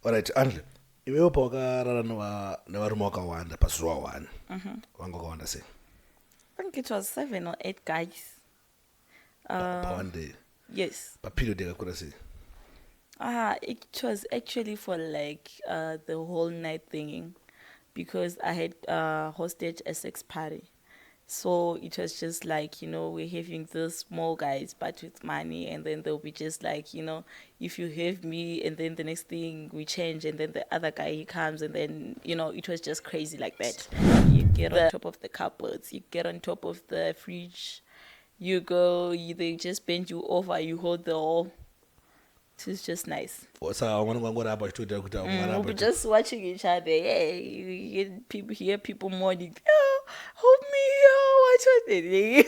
Alright, Andle. Iwewe pawakarara nevarume wakawanda pazuva 1. Wanga wakawanda sei? I think it was 7 or 8 guys. Pa one day. Yes. Period yakakura sei? It was actually for like the whole night thinging, because I had hosted a sex party. So it was just like, we're having these small guys, but with money, and then they'll be just like, if you have me, and then the next thing we change, and then the other guy he comes, and then, it was just crazy like that. You get on top of the cupboards, you get on top of the fridge, they just bend you over, you hold the whole. It was just nice. We're just watching each other. Yeah, you hear people mourning. Oh, help me! Oh, what they?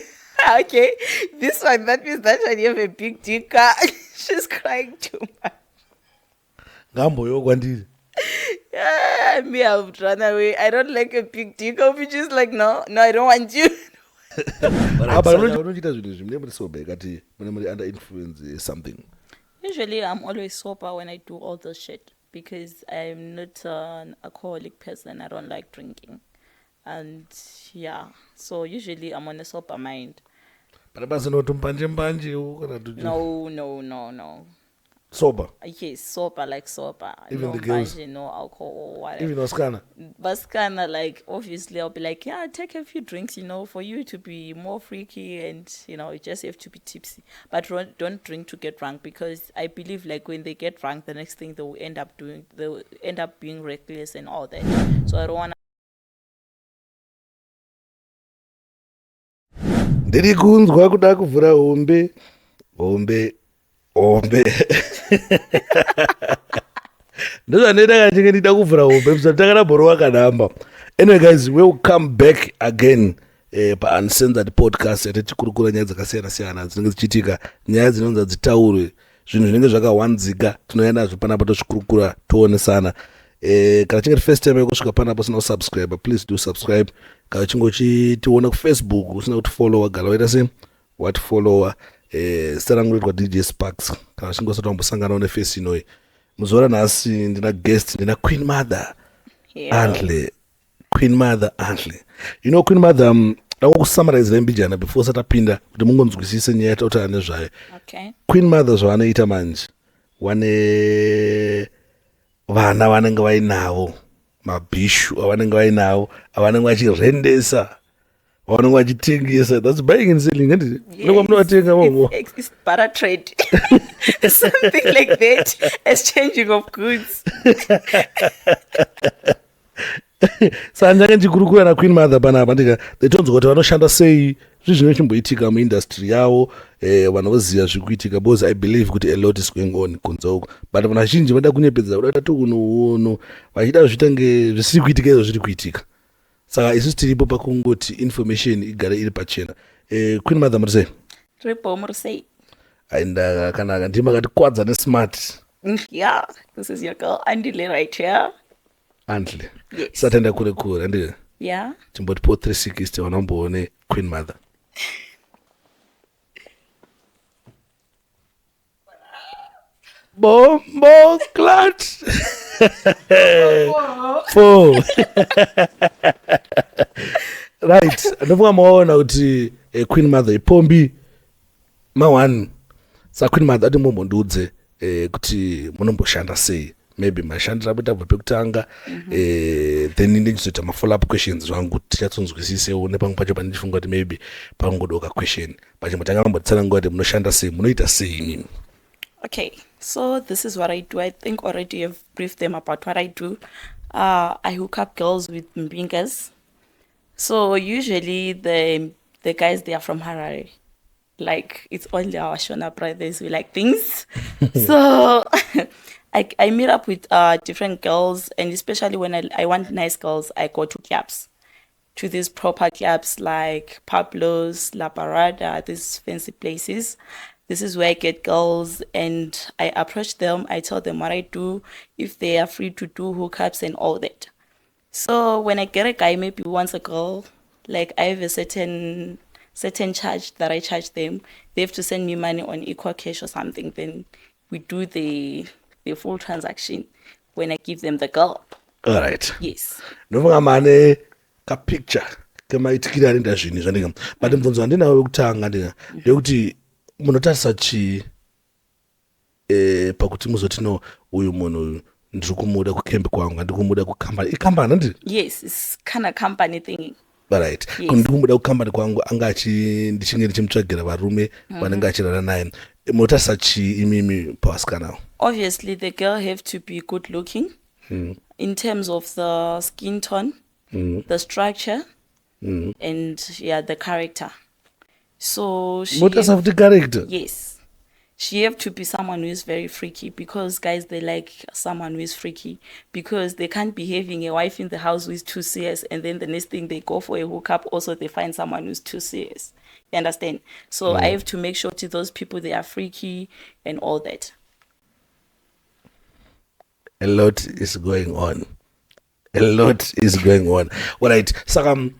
Okay, this one. That means that one. You have a big dick. She's crying too much. Yeah, me, I would run away. I don't like a big dick. I'll be just like, no, I don't want you. Under influence something. Usually, I'm always sober when I do all this shit, because I'm not an alcoholic person. I don't like drinking. And yeah, so usually I'm on a sober mind. No. Sober? Yes, sober, like sober. Even no the girls? No alcohol or whatever. Even Oscana? But kind of like, obviously, I'll be like, yeah, take a few drinks, for you to be more freaky, and, you just have to be tipsy. But don't drink to get drunk, because I believe, like, when they get drunk, the next thing they'll end up being reckless and all that. So I don't want to. Ndiri kunzwa kuda kuvhura hombe ndozvanoita kachinge ndida kuvhura hombe musati takarabhorwa kanhamba. Anyway guys, we'll come back again paUncensored podcast yatichikurukura nyaya dzakasiyana-siyana dzinenge dzichiitika, nyaya dzinonzi hadzitaurwe, zvinhu zvinenge zvakawanzika tinouya nazvo panapa tozvikurukura toonesana. Kana chingeri first time yekusvika panapa usina kusubscribe, please do subscribe. Kana uchinge uchitiona kuFacebook usina kutifollowa, gala waita se watifollowa. Zita rangu roitwa DJ Sparks. Kana uchinge usati wambosanganawo neface inoi, muzuva ranhasi ndina guest, ndina Queenmother Andle. Queenmother Andle. Queenmother, ndava kusummarize mbijana before usati apinda kuti mungonzwisise nyaya yatautaura nezvayo. Okay. Queenmother zvavanoita manje, vana vanenge vainavo, maBishu avanenge vainavo, avanenge vachirendesa, avanenge vachitengesa. That's buying and selling, isn't it? It's barter trade. Something like that. Exchanging of goods. Saka ndikurukura naQueenmother panapa nditonzwa kuti vanoshanda sei, zvizvino chimboitika muindustry yavo, vanoziva zviri kuitika, because I believe kuti a lot is going on kunze uko, but vanhu vazhinji vanoda kunyepedza, kuda kuita uno vachida zviita nge zvisiri kuitika izvo zviri kuitika. Saka isusu tiripo pakungoti information igare iri pachena. Queenmother muri sei? Tiripo muri sei? Ndakanaka, ndima katikwadza nesmart. Yeah, this is your girl Ndine right here. Andle. Yes. Satenda kure ndile. Yeah. Chimbotipo 360 vanomboone Queenmother. Bombo clat. 4. Right. Ndofunga maona kuti Queenmother ipombi ma1. Sa Queenmother ati mumbondiudze kuti munomboshanda sei. Maybe mashandira kuita bva pekutanga, then ndichizoita ma-follow up questions zvangu tichatsonzwisisewo nepamwe pacho pandichifunga kuti maybe pangodoka question. Pachimbo mambotsanangura kuti munoshanda sei, munoita sei imimi. Okay, so this is what I do. I think already you've briefed them about what I do. I hook up girls with mbingas. So usually the guys, they are from Harare. Like, it's only our Shona brothers who like things. So I meet up with different girls, and especially when I want nice girls, I go to clubs, to these proper clubs like Pablo's, La Parada, these fancy places. This is where I get girls, and I approach them. I tell them what I do, if they are free to do hookups and all that. So when I get a guy, maybe wants a girl, like I have a certain charge that I charge them. They have to send me money on equal cash or something. Then we do the full transaction. when I give them the girl. All right. Yes. Noma mane ka picture kemaitikira nda zvinhu zvandinga but mubvunzo wandinawo wekutanga ndekuti munotarisa chi pakuti muzoti no uyu munhu ndiri kumuda kukembi kwangu ndiri kumuda kukambani ikambani handiti? Yes, it's kind of company thing. Right. Yes. Ndiri kumuda kukambani kwangu anga ndichinge ndichimutsvagira varume vanenge achirara naye munotarisa chi imimi pawasikanawo? Obviously the girl have to be good looking in terms of the skin tone, the structure, and the character. So she Munotarisa futi character? yes. She have to be someone who is very freaky, because guys, they like someone who is freaky, because they can't be having a wife in the house who is too serious and then the next thing they go for a hookup, also they find someone who's too serious. You understand? So I have to make sure to those people they are freaky and all that. A lot is going on. A lot is going on. All right. Saka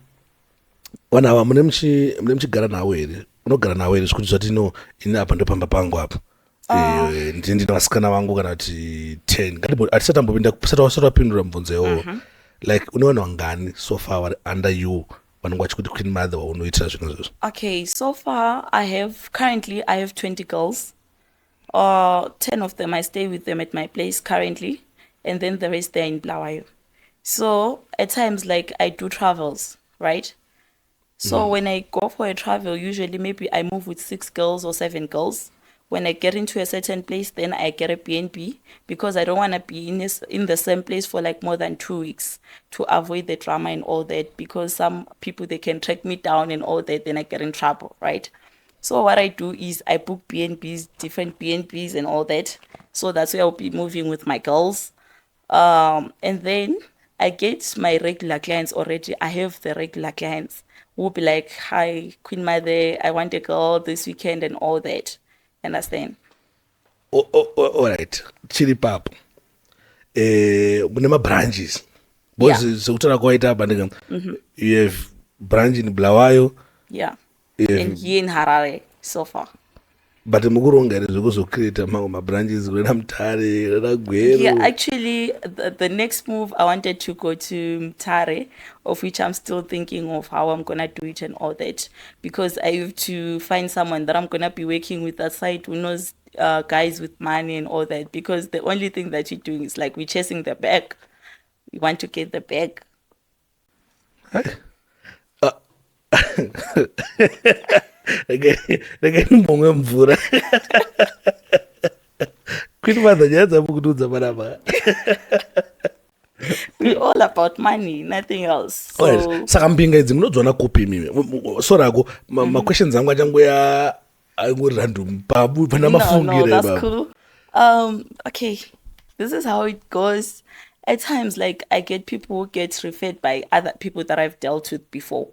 wanawa munemchigara nawe here. Unogara nawe here zvikuti zvati no ine apa ndopamba pangu apa. Ndina vasikana vangu kana kuti 10. Atisati wapindura mubvunzo iwowo. Like unowana wangani so far vari under you vanenge vachikuti Queenmother waunoitira zvinhu izvozvo? Okay, so far I have 20 girls. 10 of them I stay with them at my place currently, and then the rest they're in Bulawayo. So at times, like, I do travels, right? So when I go for a travel, usually maybe I move with 6 girls or 7 girls. When I get into a certain place, then I get a BNB, because I don't want to be in the same place for like more than 2 weeks to avoid the drama and all that, because some people, they can track me down and all that, then I get in trouble, right? So what I do is I book BNBs, different BNBs and all that. So that's where I'll be moving with my girls. And then I get my regular clients already. I have the regular clients who will be like, hi, Queenmother, I want a girl this weekend and all that. Understand? All right. Chili pap. Mune branches. Because sekutana kwaita apa you have branch in Bulawayo. Yeah. And here in Harare so far. But mukurongere zvekuzocreata mamwe mabranches kuenda Mutare kuenda Gweru. Yeah, actually the next move I wanted to go to Mutare, of which I'm still thinking of how I'm gonna do it and all that, because I have to find someone that I'm gonna be working with that side who knows guys with money and all that, because the only thing that you're doing is like we're chasing the bag. We want to get the bag. Mbonge mvura. Queenmother nyanza mukududza panapa. We're all about money, nothing else. So Alright. Saka mpinga idzi munodzona kupi mimi? Sorako ma questions angu achangoya angori random babu pana mafungire that's babu. cool. Okay, this is how it goes. At times, like, I get people who get referred by other people that I've dealt with before.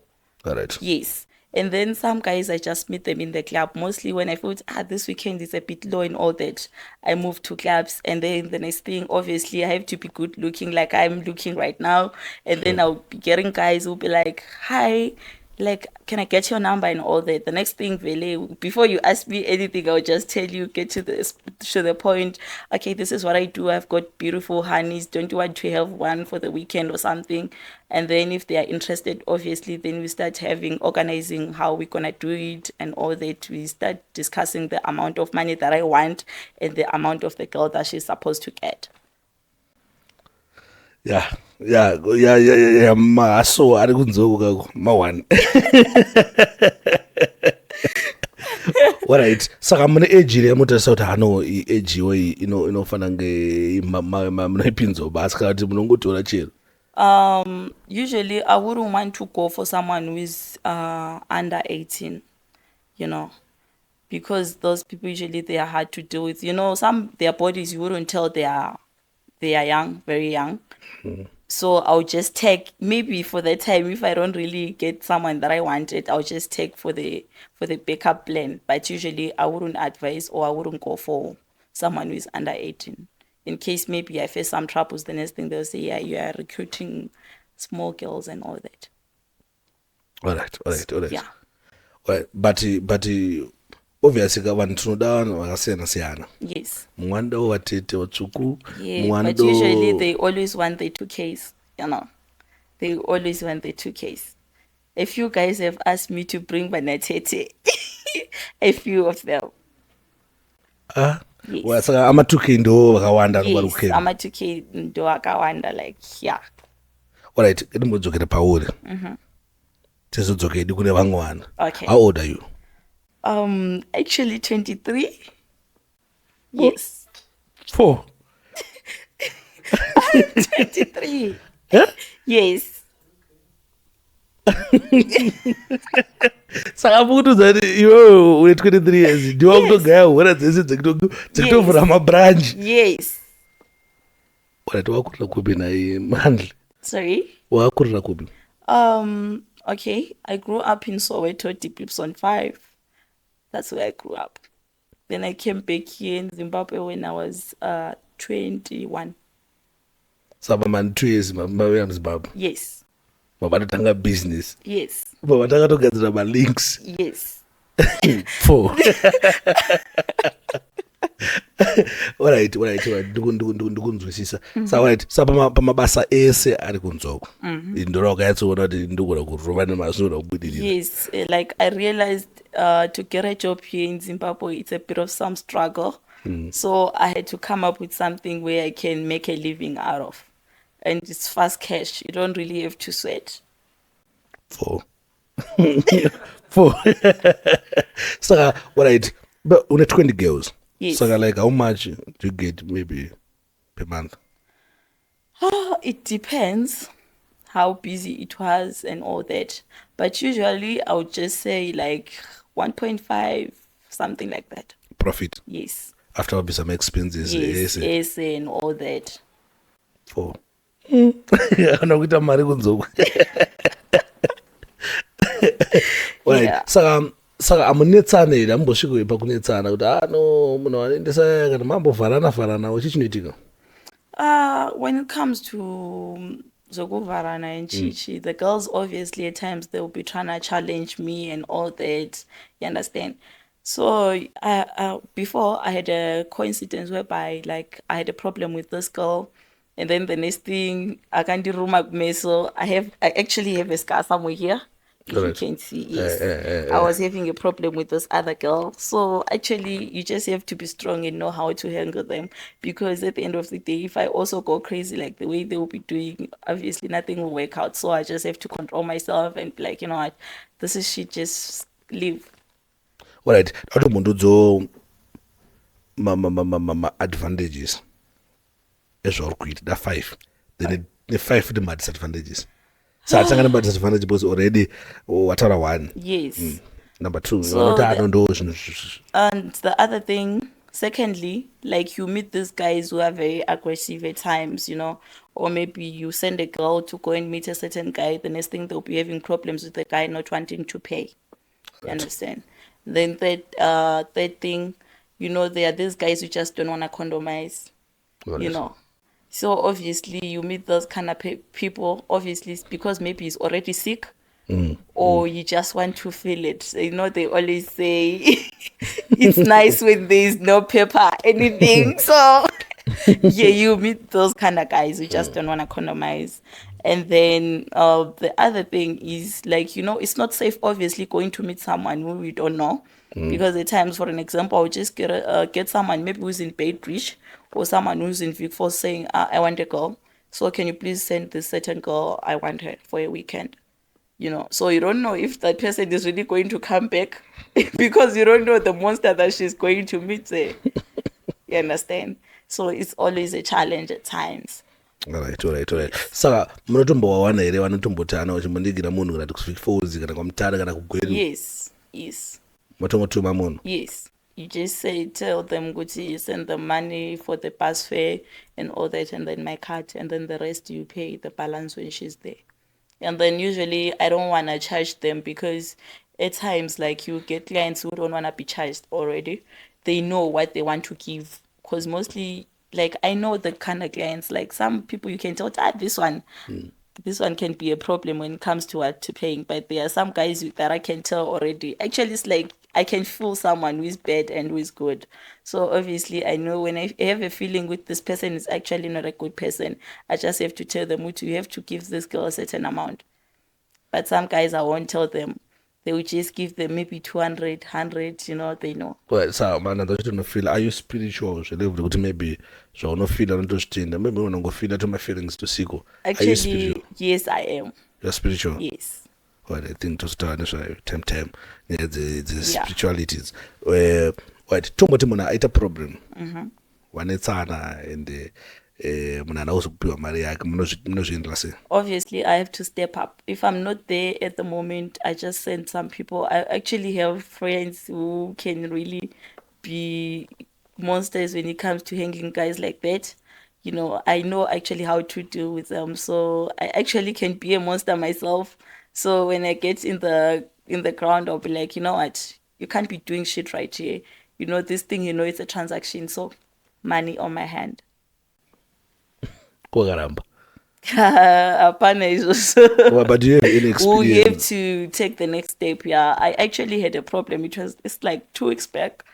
Alright. Yes. And then some guys, I just meet them in the club. Mostly when I feel, this weekend is a bit low and all that, I move to clubs. And then the next thing, obviously, I have to be good looking like I'm looking right now. And then I'll be getting guys who'll be like, hi, like, can I get your number and all that? The next thing, Vele, before you ask me anything, I'll just tell you, get to the point. Okay, this is what I do. I've got beautiful honeys. Don't you want to have one for the weekend or something? And then if they are interested, obviously, then we start organizing how we're going to do it and all that. We start discussing the amount of money that I want and the amount of the girl that she's supposed to get. Yeah. Maso ari kunzouka ma1. Alright. Saka mune age iri yamutarisa kuti hano age iwo inofana nge munoipinzo basi kana kuti munongotora chero. Usually I wouldn't want to go for someone who is under 18, because those people usually they are hard to deal with. Their bodies you wouldn't tell they are young, very young. So I'll just take, maybe for the time, if I don't really get someone that I wanted, I'll just take for the backup plan. But usually I wouldn't advise, or I wouldn't go for someone who is under 18. In case maybe I face some troubles, the next thing they'll say, yeah, you are recruiting small girls and all that. All right. Yeah. Right. But obviously vanhu tinoda vanhu vakasiyana-siyana. Yes. Mwanda watete watsvuku, Yeah, mwando. but usually they always want the 2Ks, you know. They always want the 2Ks. A few guys have asked me to bring banatete. A few of them. Yes. Saka ama-2K ndo vakawanda anobva Yes, kukhema. ama-2K ndo akawanda, like, yeah. Alright, ndimbodzokera pauri. Tizodzokedi kune vamwe vanhu. Okay. How old are you? Actually 23. Yes. 4. 23. Yeah? Yes. Saka mukutudza kuti iwewe une 23 years ndiwa kutogaya hora dzese dzekutovhura mabranch. Yes. Alright, wakurira kupi nai Mandle? Sorry? Wakurira kupi? Okay. I grew up in Soweto, Deep Lips on 5. That's where I grew up. Then I came back here in Zimbabwe when I was 21. Saka man 2 years mavira muZimbabwe. Yes. Mabatotanga business. Yes. Mabatakatogadzira malinks. Yes. 4. Alright, ndikunzwisisa. Saka alright, saka pamabasa ese ari kunzoko. Ndoro wakayatsoona kuti ndikona kurova nemazvinogona kubudirira. Yes, like I realized to get a job here in Zimbabwe, it's a bit of some struggle. So I had to come up with something where I can make a living out of. And it's fast cash. You don't really have to sweat. 4. 4. Saka, alright, but una 20 girls. Yes. Saka, like, how much do you get maybe per month? It depends how busy it was and all that. But usually I would just say like 1.5, something like that. Profit. Yes. After obviously some expenses. Yes, and all that. 4. Anokuita mari kunzoko. Right. Yeah. Saka amunetsana here ambosvika pakunetsana kuti no munhu anoendesa kana mambovharana uchichinooitika. When it comes to Zokuvarana and Chichi, the girls obviously at times they will be trying to challenge me and all that. You understand? So before I had a coincidence whereby like I had a problem with this girl, and then the next thing I can't do room up so I actually have a scar somewhere here. If you can see, yes. I was having a problem with this other girl. So actually, you just have to be strong and know how to handle them. Because at the end of the day, if I also go crazy like the way they will be doing, obviously nothing will work out. So I just have to control myself and be like, you know what, this is shit, just leave. Alright, auto mundudzo advantages. Ezvauri kuita da 5. Then the 5 the disadvantages. So I'm talking about disadvantage because already wataura 1. Yes. Number 2. So and the other thing, secondly, like you meet these guys who are very aggressive at times, you know, or maybe you send a girl to go and meet a certain guy, the next thing they'll be having problems with the guy not wanting to pay. You understand? Then third thing, you know, there are these guys who just don't want to condomize, you know. So obviously you meet those kind of people, obviously because maybe he's already sick or you just want to feel it. You know, they always say it's nice when there's no pepper, anything. So yeah, you meet those kind of guys who just don't want to condomize. And then the other thing is like, you know, it's not safe obviously going to meet someone who we don't know. Because at times, for an example, I would just get someone maybe who's in Beitbridge or someone who's in Vic Falls saying, I want a girl. So can you please send this certain girl? I want her for a weekend. You know, so you don't know if that person is really going to come back because you don't know the monster that she's going to meet there. You understand? So it's always a challenge at times. Alright. Saka munotombowawana here vanotombotana vachimbondigira munhu kana kusvik Falls kana kwamutara kana kugweru? Yes. Matongotuma munhu? Yes. You just tell them you send the money for the bus fare and all that, and then my card, and then the rest you pay the balance when she's there. And then usually I don't want to charge them because at times like you get clients who don't want to be charged already. They know what they want to give because mostly like I know the kind of clients, like some people you can tell this one this one can be a problem when it comes to what to paying. But there are some guys that I can tell already. Actually, it's like I can fool someone who is bad and who is good. So obviously, I know when I have a feeling with this person is actually not a good person, I just have to tell them, you have to give this girl a certain amount. But some guys, I won't tell them. They will just give them maybe 200, 100, they know. Well, so man, I don't feel. Are you spiritual? So maybe so no feel I don't maybe when I go feel to my feelings to seek. Actually, yes, I am. You're spiritual. Yes. Well, I think to start time. Yeah, the spiritualities. What tomorrow it's a problem. When it's and the obviously I have to step up. If I'm not there at the moment, I just send some people. I actually have friends who can really be monsters when it comes to hanging guys like that. I know actually how to deal with them, so I actually can be a monster myself. So when I get in the ground, I'll be like, you know what, you can't be doing shit right here. This thing, it's a transaction, so money on my hand. Apana is also but do you have any experience? We have to take the next step. Yeah, I actually had a problem. It's like 2 weeks back.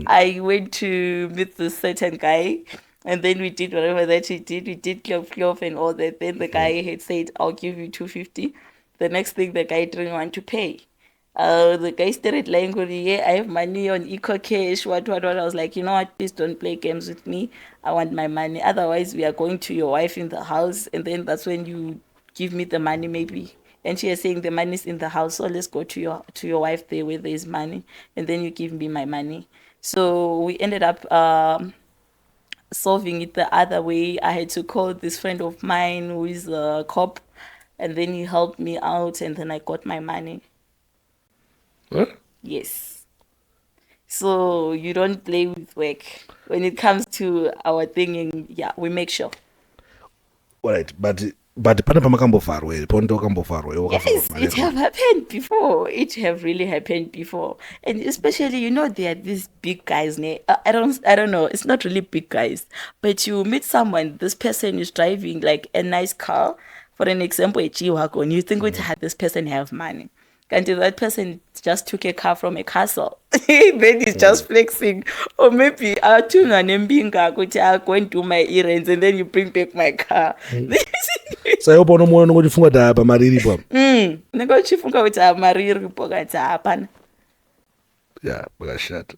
I went to meet this certain guy, and then we did whatever that he did. We did clove and all that. Then the guy had said, "I'll give you 250." The next thing, the guy didn't want to pay. The guy started lying, yeah, I have money on Eco Cash, what. I was like, you know what, please don't play games with me. I want my money. Otherwise, we are going to your wife in the house, and then that's when you give me the money, maybe. And she is saying the money's in the house, so let's go to your wife there where there is money, and then you give me my money. So we ended up solving it the other way. I had to call this friend of mine who is a cop, and then he helped me out, and then I got my money. Huh? Yes. So you don't play with work. When it comes to our thing, we make sure. Right, but pana far away. Yes, it have happened before. It have really happened before. And especially, there are these big guys. I don't know. It's not really big guys. But you meet someone, this person is driving like a nice car. For an example, a G-Wagon. You think this person have money. And that person just took a car from a castle. Then he's just flexing. Or maybe I'll go and do my errands and then you bring back my car. So I hope no more no funga da ba mariri bwa. Negochifunga with a mariri pokata happen. Yeah, but shut.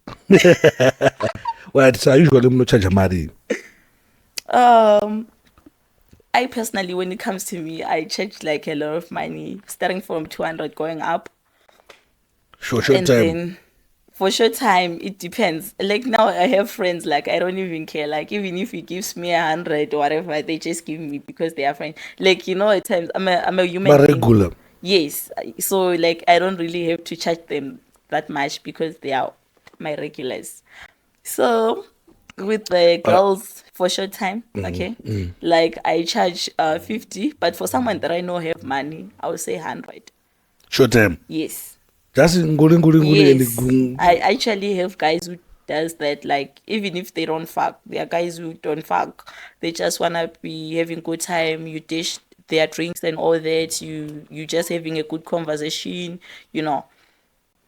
Well, so usually no charge a mariri. I personally, when it comes to me, I charge like a lot of money, starting from 200 going up. Short time. Then for short time, it depends. Like now, I have friends, like I don't even care. Like even if he gives me 100 or whatever, they just give me because they are friends. Like, at times, I'm a human but regular. Yes. So like, I don't really have to charge them that much because they are my regulars. So with the girls for short time, like I charge 50, but for someone that I know have money, I would say 100. Short time. Yes. Just yes. I actually have guys who does that. Like even if they don't fuck, there are guys who don't fuck. They just wanna be having good time. You dish their drinks and all that. You just having a good conversation.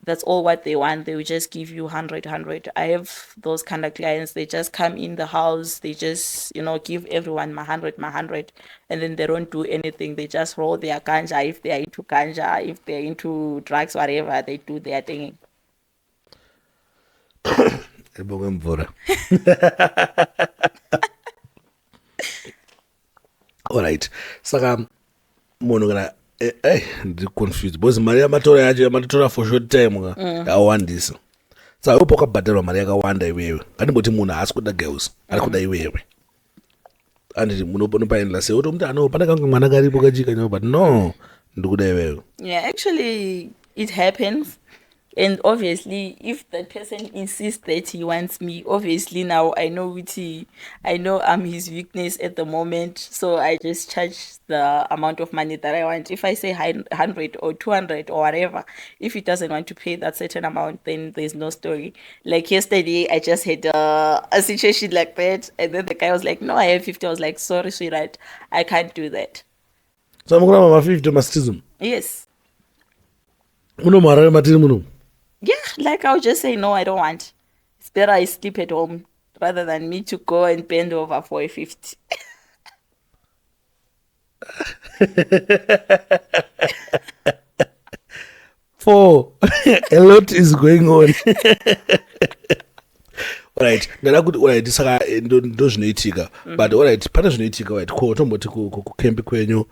That's all what they want. They will just give you 100. I have those kind of clients. They just come in the house. They just, give everyone my 100. And then they don't do anything. They just roll their ganja. If they are into ganja, if they're into drugs, whatever, they do their thing. All right. Saka, monogana. Ndi confused because mari yamatora yacho yamatora for short time yawandisa saka upo kabhadharwa mari yakawanda iwewe ngatimboti munhu haasi kuda girls ari kuda iwewe anditi munopaendla sei uti mntu pana kange mwana karipo kachika but no ndikuda iwewe. Yeah, actually it happens. And obviously, if that person insists that he wants me, obviously now I know I'm his weakness at the moment. So I just charge the amount of money that I want. If I say 100 or 200 or whatever, if he doesn't want to pay that certain amount, then there's no story. Like yesterday, I just had a situation like that. And then the guy was like, no, I have 50. I was like, sorry, sweetheart, I can't do that. So I'm 50 mastism. Yes. Yeah, like I'll just say, no, I don't want. It's better I sleep at home rather than me to go and bend over for a 50. For a lot is going on. Alright, alright, saka ndo zvinoitika. But alright, pane zvinoitika right. Ko tomboti kukempi kwenyu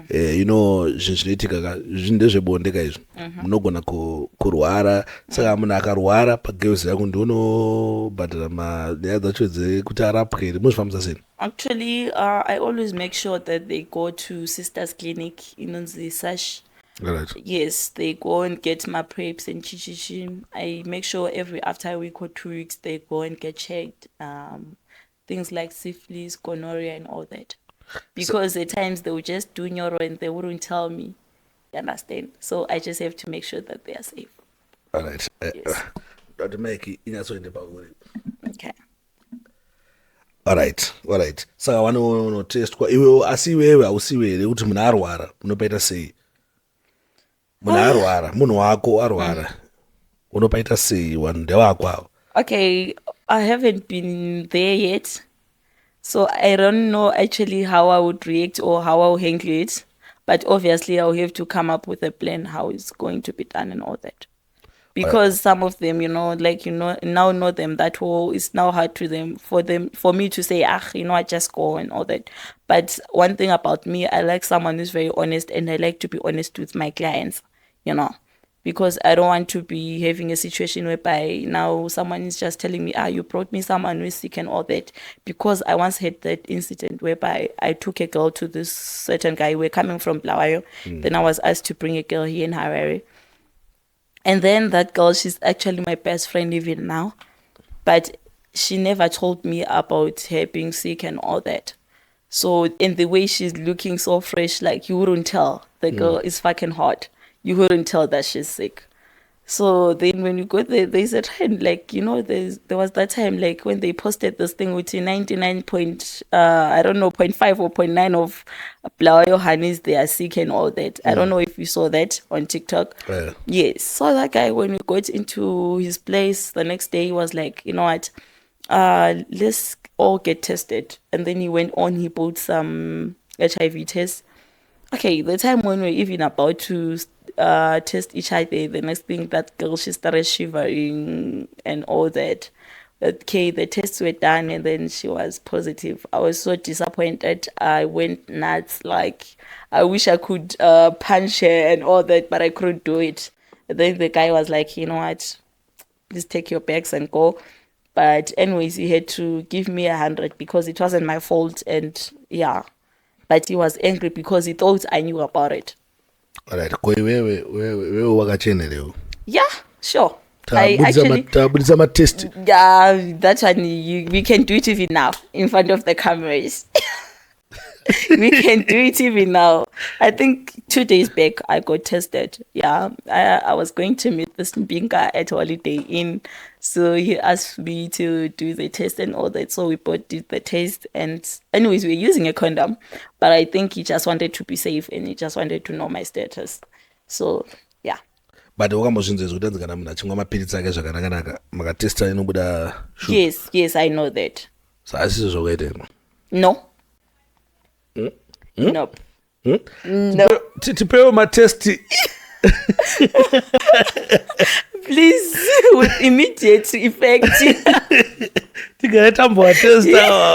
you know zvinoitika ka ndezvebonde ka izvo. Munogona kurwara, saka munhu akarwara pagirls yako ndinobhadhara nyaya dzacho dzekuti arapwe here. Muzvifambisa sei? Actually, I always make sure that they go to Sisters Clinic in Sash. Right. Yes, they go and get my preps and chichichi. I make sure every after a week or 2 weeks they go and get checked. Things like syphilis, gonorrhea, and all that. Because at times they would just do neuro and they wouldn't tell me. You understand? So I just have to make sure that they are safe. All right. Yes. Dr. Mike, Okay. Alright. Saka wano test kwa iwe asiwewe ausiwe kuti munhu arwara unopaita sei? Munhu arwara, munhu wako arwara. Unopaita sei wanhu ndewako? Okay, I haven't been there yet. So I don't know actually how I would react or how I'll handle it. But obviously I'll have to come up with a plan how it's going to be done and all that. Because some of them, now know them that it's now hard for me to say, I just go and all that. But one thing about me, I like someone who's very honest, and I like to be honest with my clients, because I don't want to be having a situation whereby now someone is just telling me, you brought me someone who is sick and all that. Because I once had that incident whereby I took a girl to this certain guy. We're coming from Bulawayo. Then I was asked to bring a girl here in Harare. And then that girl, she's actually my best friend even now. But she never told me about her being sick and all that. So in the way she's looking so fresh, like you wouldn't tell the girl is fucking hot. You wouldn't tell that she's sick. So then when you go there, there's a time, like, there was that time, like, when they posted this thing with 99 point, I don't know, 0.5 or 0.9 of Bulawayo honeys, they are sick and all that. I don't know if you saw that on TikTok. Yeah. Yes. So that guy, when we got into his place, the next day he was like, you know what, let's all get tested. And then he went on, he bought some HIV tests. Okay, the time when we're even about to test each other, the next thing, that girl, she started shivering and all that. Okay, the tests were done and then she was positive. I was so disappointed. I went nuts. Like, I wish I could punch her and all that, but I couldn't do it. And then the guy was like, you know what, please take your bags and go. But anyways, he had to give me 100 because it wasn't my fault. And yeah, but he was angry because he thought I knew about it. Alright, wewe wakachenelewa. Yeah, sure. I actually, test. yeah, that's when we can do it even now in front of the cameras. We can do it even now. I think 2 days back I got tested. Yeah, I was going to meet this Mbinga at Holiday Inn, so he asked me to do the test and all that. So we both did the test, and anyways, we're using a condom, but I think he just wanted to be safe and he just wanted to know my status. So yeah. But wakambozvinzwa kuti kana munhu achimwa mapiritsi ake zvakanaka makatesta inobuda shuga. Yes, I know that. So asizvo zvakaita. No. Nope. No. Tipewe matesti. Please, with immediate effect. Testa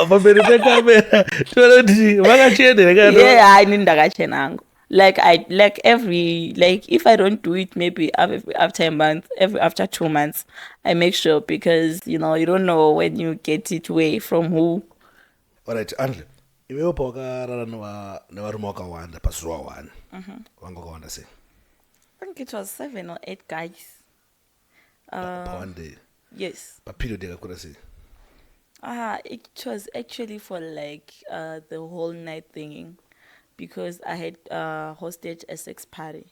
pamberi pekamera. Toda kuti vakachenera kana. Yeah, I need ndakachenango. Like if I don't do it, maybe after a month, after 2 months, I make sure, because you don't know when you get it away from who. Alright, Andre. Iwewe pawakarara nevarume wakawanda pazuva 1. Wanga wakawanda sei? I think it was 7 or 8 guys. Per one day. Yes. Per period yakakura sei? It was actually for like the whole night thing, because I had hosted a sex party.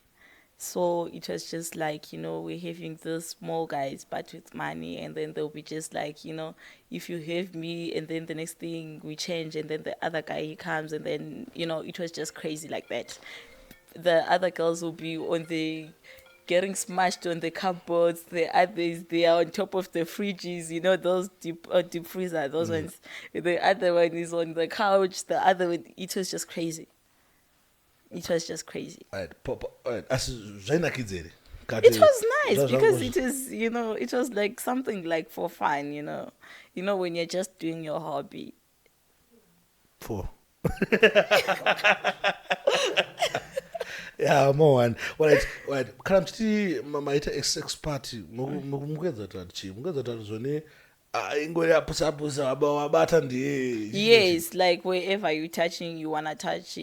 So it was just like, we're having these small guys, but with money. And then they'll be just like, if you have me, and then the next thing we change, and then the other guy, he comes, and then, it was just crazy like that. The other girls will be on the getting smashed on the cupboards. The others, they are on top of the fridges, those deep freezer, those ones. The other one is on the couch. The other one, it was just crazy. It was just crazy. Alright, zvainakidzere It was nice because it is, it was like something like for fun, when you're just doing your hobby. for yeah, more one. Alright, kana mchiti maita sex party mukuedza tati zvone ingori apusa wabata ndiye. Yes, like wherever you're touching, you wanna touch,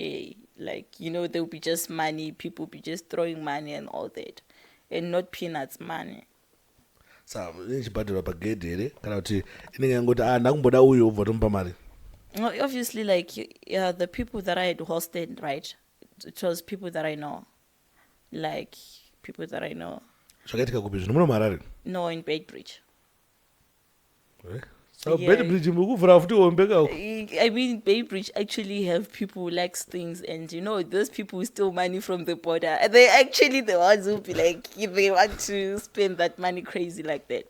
like, there'll be just money, people be just throwing money and all that, and not peanuts money. Saka inechibhadhirwa pagedhi here kana kuti inenge yangoti ndakumboda uyu ubva tomupa mari? Obviously, like, the people that I had hosted, right, it was people that I know, like people that I know. Zvakaitika kupi zvino muno Harare? No, in Beitbridge. So Beitbridge mukuvhura futi wombeka uko. I mean, Beitbridge actually have people who likes things, and those people who steal money from the border. And they actually the ones who be like, if they want to spend that money crazy like that.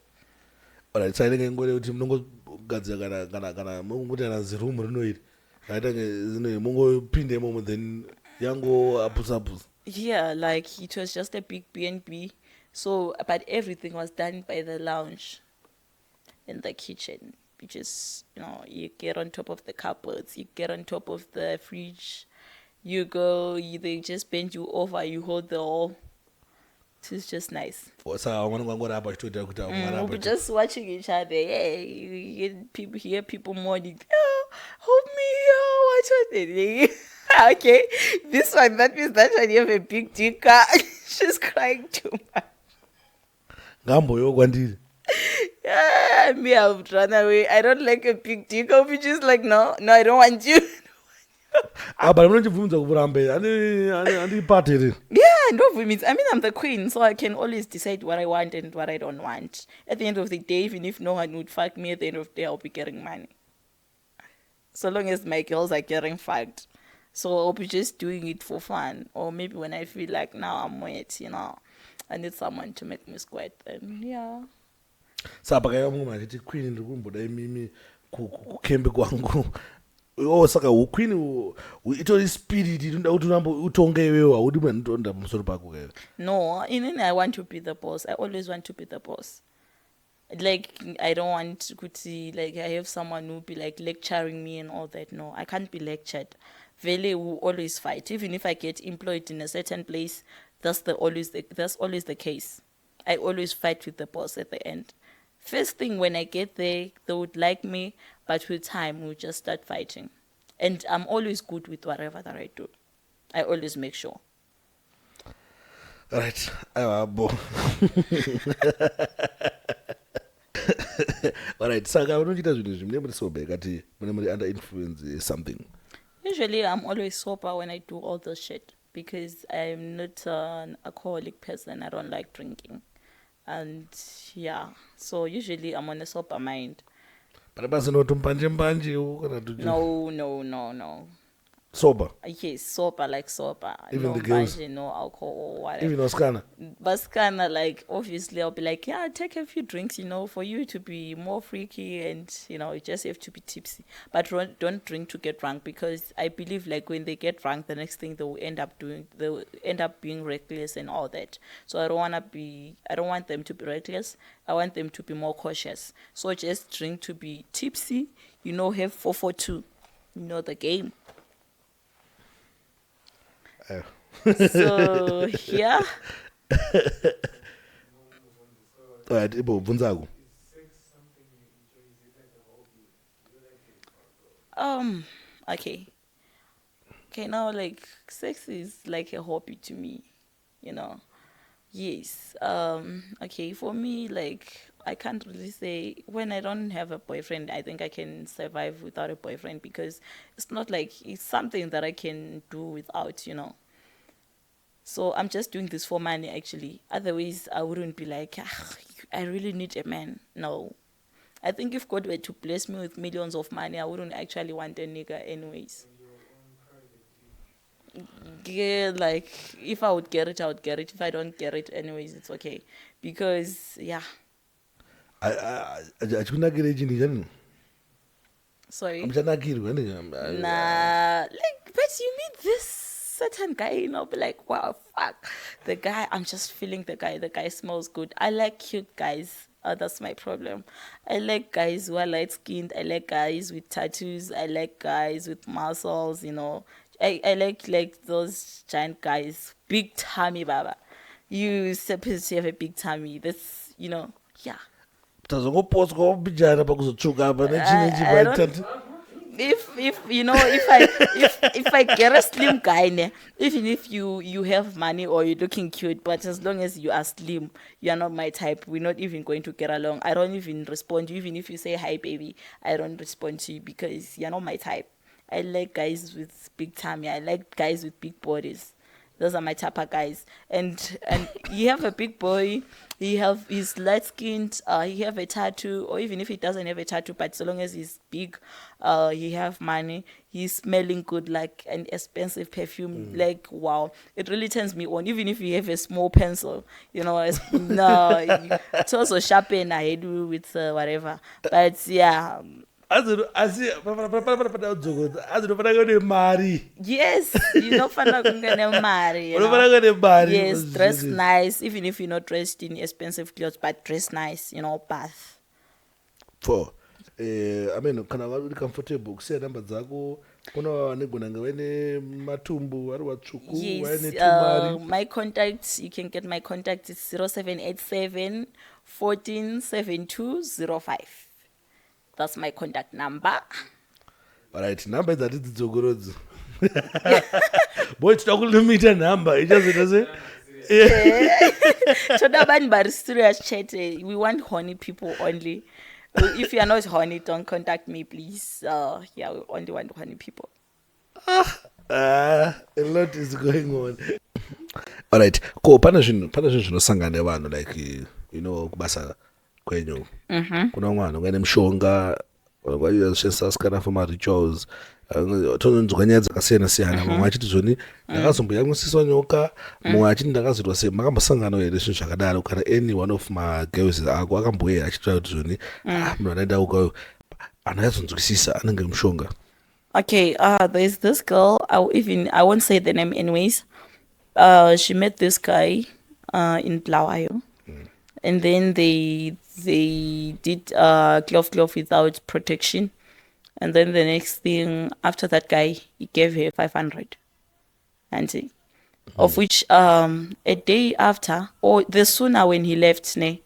Alright, so inenge ngore kuti munongogadzira kana munguti ana zirumu rinoita. Raita zino mungopinde imomo then yango apusa. Yeah, like it was just a big B&B. So, but everything was done by the lounge in the kitchen. You just, you get on top of the cupboards, you get on top of the fridge, you go, they just bend you over, you hold the whole. It's just nice. We're just watching each other. Yeah, you hear people mourning. Oh, help me! Oh, what are they? Okay, this one, that means that one you have a big dick. She's crying too much. Yeah, me, I would run away. I don't like a big dick. I'll be just like, no, I don't want you. But I'm not even party. Yeah, no means. I mean, I'm the queen, so I can always decide what I want and what I don't want. At the end of the day, even if no one would fuck me, at the end of the day, I'll be getting money. So long as my girls are getting fucked. So I'll be just doing it for fun. Or maybe when I feel like, now I'm wet, I need someone to make me squirt, then yeah. Saka pakaiva achiti queen ndiri kumboda imimi kukembe kwangu. Saka uqueen itori spirit inoda kuti urambe utonge iwewe haudi munhu anotonda pamusoro pako here. No, I want to be the boss. I always want to be the boss. Like, I don't want to see, like, I have someone who be like lecturing me and all that. No, I can't be lectured. Vele will always fight. Even if I get employed in a certain place, that's always the case. I always fight with the boss at the end. First thing, when I get there, they would like me, but with time, we'll just start fighting. And I'm always good with whatever that I do. I always make sure. Right. Alright, saka unochita zvinhu izvi mune muri sober kati mune muri under influence something? Usually I'm always sober when I do all this shit because I'm not an alcoholic person. I don't like drinking. And yeah, so usually I'm on a sober mind. But no. Sober? Yes, sober, like sober. Even no the girls? No alcohol or whatever. Even Oscana? But Oscana, like, obviously I'll be like, yeah, take a few drinks, for you to be more freaky and, you just have to be tipsy. But don't drink to get drunk because I believe, like, when they get drunk, the next thing they'll end up being reckless and all that. So I don't want them to be reckless. I want them to be more cautious. So just drink to be tipsy, have 442, the game. So yeah. Alright, Ibo Bunzagu. Okay, now, like, sex is like a hobby to me, Yes. Okay, for me, like, I can't really say when I don't have a boyfriend, I think I can survive without a boyfriend because it's not like it's something that I can do without, So I'm just doing this for money, actually. Otherwise, I wouldn't be like, I really need a man. No. I think if God were to bless me with millions of money, I wouldn't actually want a nigga anyways. Yeah, like, if I would get it, I would get it. If I don't get it anyways, it's okay. Because, yeah. achikunakire chini chani Sorry. amchanakirwe Nah, like, but you meet this certain guy, you know, be like, wow, fuck. The guy, I'm just feeling the guy. The guy smells good. I like cute guys. That's my problem. I like guys who are light skinned. I like guys with tattoos. I like guys with muscles, you know. I like those giant guys. Big tummy, baba. You supposed to have a big tummy. That's, you know, yeah. tazongopotswa kubijana pakuzotsvuka apa nechine I don't- if you know, if I get a slim guy, ne, even if you have money or you're looking cute, but as long as you are slim, you are not my type. We're not even going to get along. I don't even respond to you. Even if you say hi baby, I don't respond to you because you're not my type. I like guys with big tummy. I like guys with big bodies. Those are my type of guys. And you have a big boy, he's light skinned, he have a tattoo, or even if he doesn't have a tattoo, but so long as he's big, he have money, he's smelling good like an expensive perfume, like wow. It really turns me on, even if you have a small pencil, you know, no, it's also sharpen I do with whatever. But yeah. azinofanira kune mari Yes, you don't find out money. unofanira kune mari Yes, dress nice, even if you're not dressed in expensive clothes, but dress nice, you know, bath. for I mean kana vari comfortable kusiya namba dzako kuna vanegona nga vaine matumbu vari vatsvuku vaine Yes, tumari my contacts, you can get my contact is 0787 14 7205. That's my contact number. alright nhamba idzi hatidzi dzogorodzi boy tida kulimita nhamba ichazoita se Toda vanhu vari serious chat. We want horny people only. If you are not horny, don't contact me, please. Yeah, we only want horny people. a lot is going on. Alright, ko pana zvinhu zvinosangana nevanhu like you know kubasa kwenyu kuna mwana ungaine mushonga vaishandisa sikana for marituals tononzwa nyaya dzakasiyana siyana mamwe achiti zvoni ndakazomboyamwisiswa nyoka mumwe achiti ndakazoitwa sei makambosanganawo here zvinhu zvakadaro kana any one of magirls ako akamboya achitira kuti zvoni munhu anaenda ukayo anonyatsodzwisisa anenge mushonga. Okay, there's this girl. I won't say the name anyways. She met this guy in Bulawayo, and then they did glove without protection, and then the next thing after that guy, he gave her 500, and of which a day after or the sooner when he left, the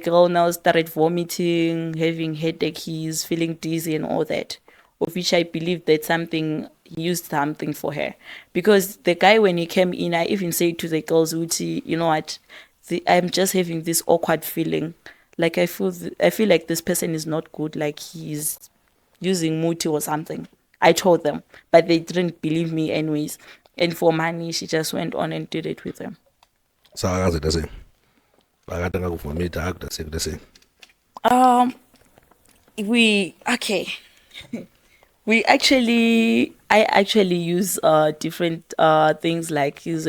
girl now started vomiting, having headache, he's feeling dizzy and all that. Of which I believe that he used something for her. Because the guy, when he came in, I even said to the girls, Uti, you know what, I'm just having this awkward feeling. Like I feel like this person is not good, like he's using muti or something. I told them, but they didn't believe me anyways. And for money, she just went on and did it with them. So akazoita sei akatanga kuvomita akuita sei kuita sei I actually use different things like his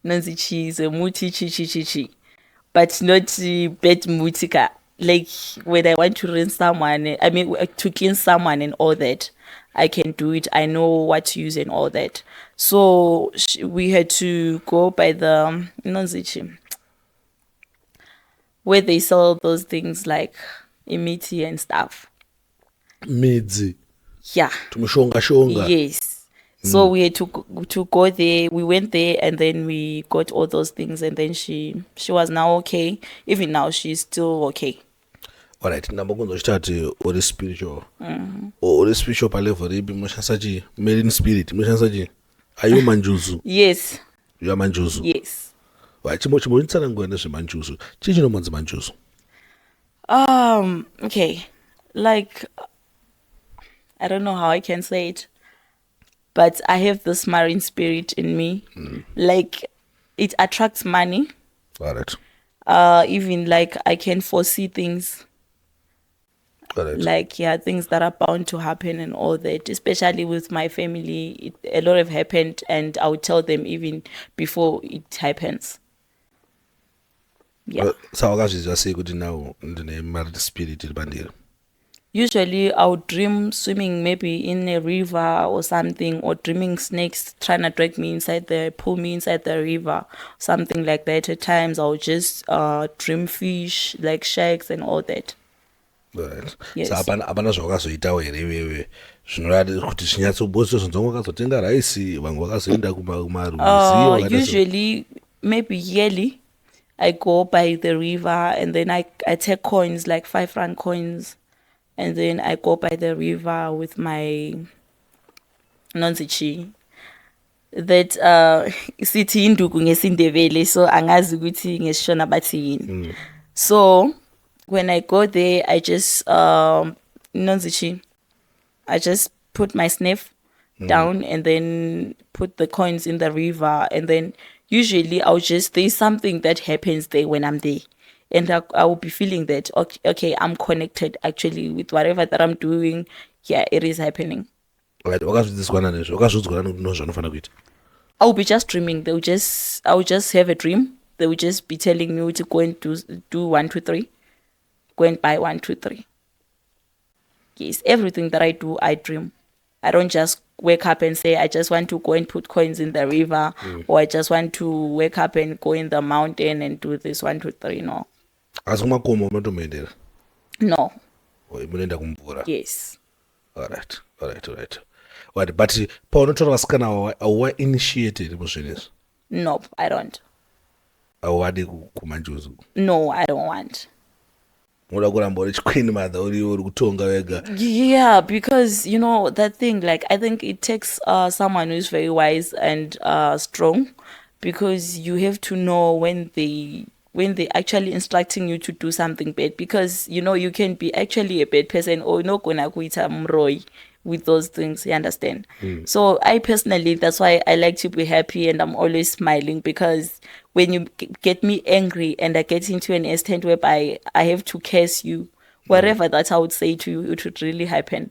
nanzi cheese, muti chi, but not bed mutika. Like when I want to rinse someone, I mean to clean someone and all that, I can do it. I know what to use and all that. So we had to go by the nanzi where they sell those things like imiti and stuff. midzi Yeah. tumushonga Yes. So we had to go there. We went there and then we got all those things, and then she was now okay. Even now she's still okay. alright ndambokunzochitati uri spiritual uri spiritual palevel ripi munoshandisa chii marine spirit munoshandisa chii are you maNjuzu? Yes. You are maNjuzu? Yes. chimbonditsanangura nezvemanjuzu chii chinomonzi maNjuzu? Okay. Like, I don't know how I can say it, but I have this marine spirit in me. Like, it attracts money. Got it. Even like I can foresee things. Got it. Like, yeah, things that are bound to happen and all that, especially with my family. A lot have happened, and I would tell them even before it happens. Yeah. Sawakazvizwa sei kuti now ndine married spirit iri pandiri? Usually I would dream swimming maybe in a river or something, or dreaming snakes trying to drag me inside pull me inside the river, something like that. At times I would just dream fish, like sharks and all that. Right. Yes. So hapana zvawakazoitawo here iwewe zvinorati kuti zvinyatsoboswa zvonzonga wakazotenga raisi vamwe vakazoenda kumarwizi Usually maybe yearly I go by the river, and then I take coins, like 5 rand coins, and then I go by the river with my nonzichi. That sithi induku ngesindebele, so angazi ukuthi ngesishona bathi yini. So when I go there, I just nonzichi, I just put my sniff down and then put the coins in the river, and then usually there's something that happens there when I'm there, and I will be feeling that okay, I'm connected actually with whatever that I'm doing. Yeah, it is happening. Right. Wakazvidzidzwana nezvo, wakazviudzwana kuti ndozvanofanira kuita. I will be just dreaming. I will just have a dream. They will just be telling me to go and do 1, 2, 3, go and buy 1, 2, 3. Yes, everything that I do, I dream. I don't just wake up and say, I just want to go and put coins in the river, or I just want to wake up and go in the mountain and do this 1, 2, 3. No. Asi kumakomo unotomboendera? No. Munoenda kumvura? Yes. Alright. What, but paunotora vasikana auwa initiated muzvinezvi? Nope, I don't. Auwadi kumanjuzu? No, I don't want. Unoda kuramba uri Queenmother uri kutonga wega? Yeah, because that thing, like, I think it takes someone who's very wise and strong, because you have to know when they actually instructing you to do something bad, because you can be actually a bad person, or no gonna kuita mroi with those things, you understand? So I personally, that's why I like to be happy, and I'm always smiling, because when you get me angry and I get into an extent whereby I have to curse you, whatever that I would say to you, it would really happen.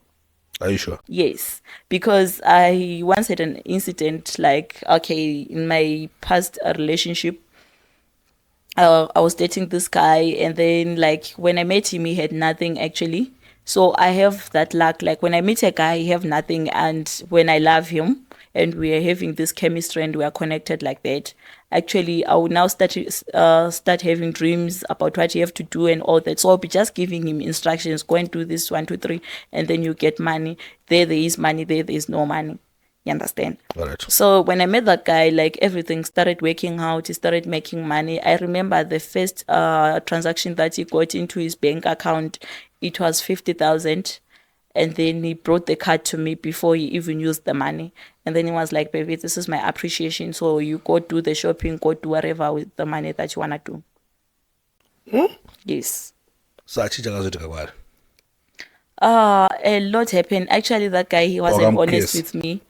Are you sure? Yes, because I once had an incident, like, okay, in my past relationship, I was dating this guy, and then, like, when I met him, he had nothing actually. So I have that luck. Like, when I meet a guy, he have nothing, and when I love him and we are having this chemistry and we are connected like that, actually, I will now start having dreams about what you have to do and all that. So I'll be just giving him instructions: go and do this 1, 2, 3, and then you get money. There is money. There is no money. You understand? Right. So when I met that guy, like, everything started working out. He started making money. I remember the first transaction that he got into his bank account, it was 50,000. And then he brought the card to me before he even used the money. And then he was like, baby, this is my appreciation. So you go do the shopping, go do whatever with the money that you want to do. Yes. So achichakazoitika kwari? A lot happened. Actually, that guy, he wasn't honest with me.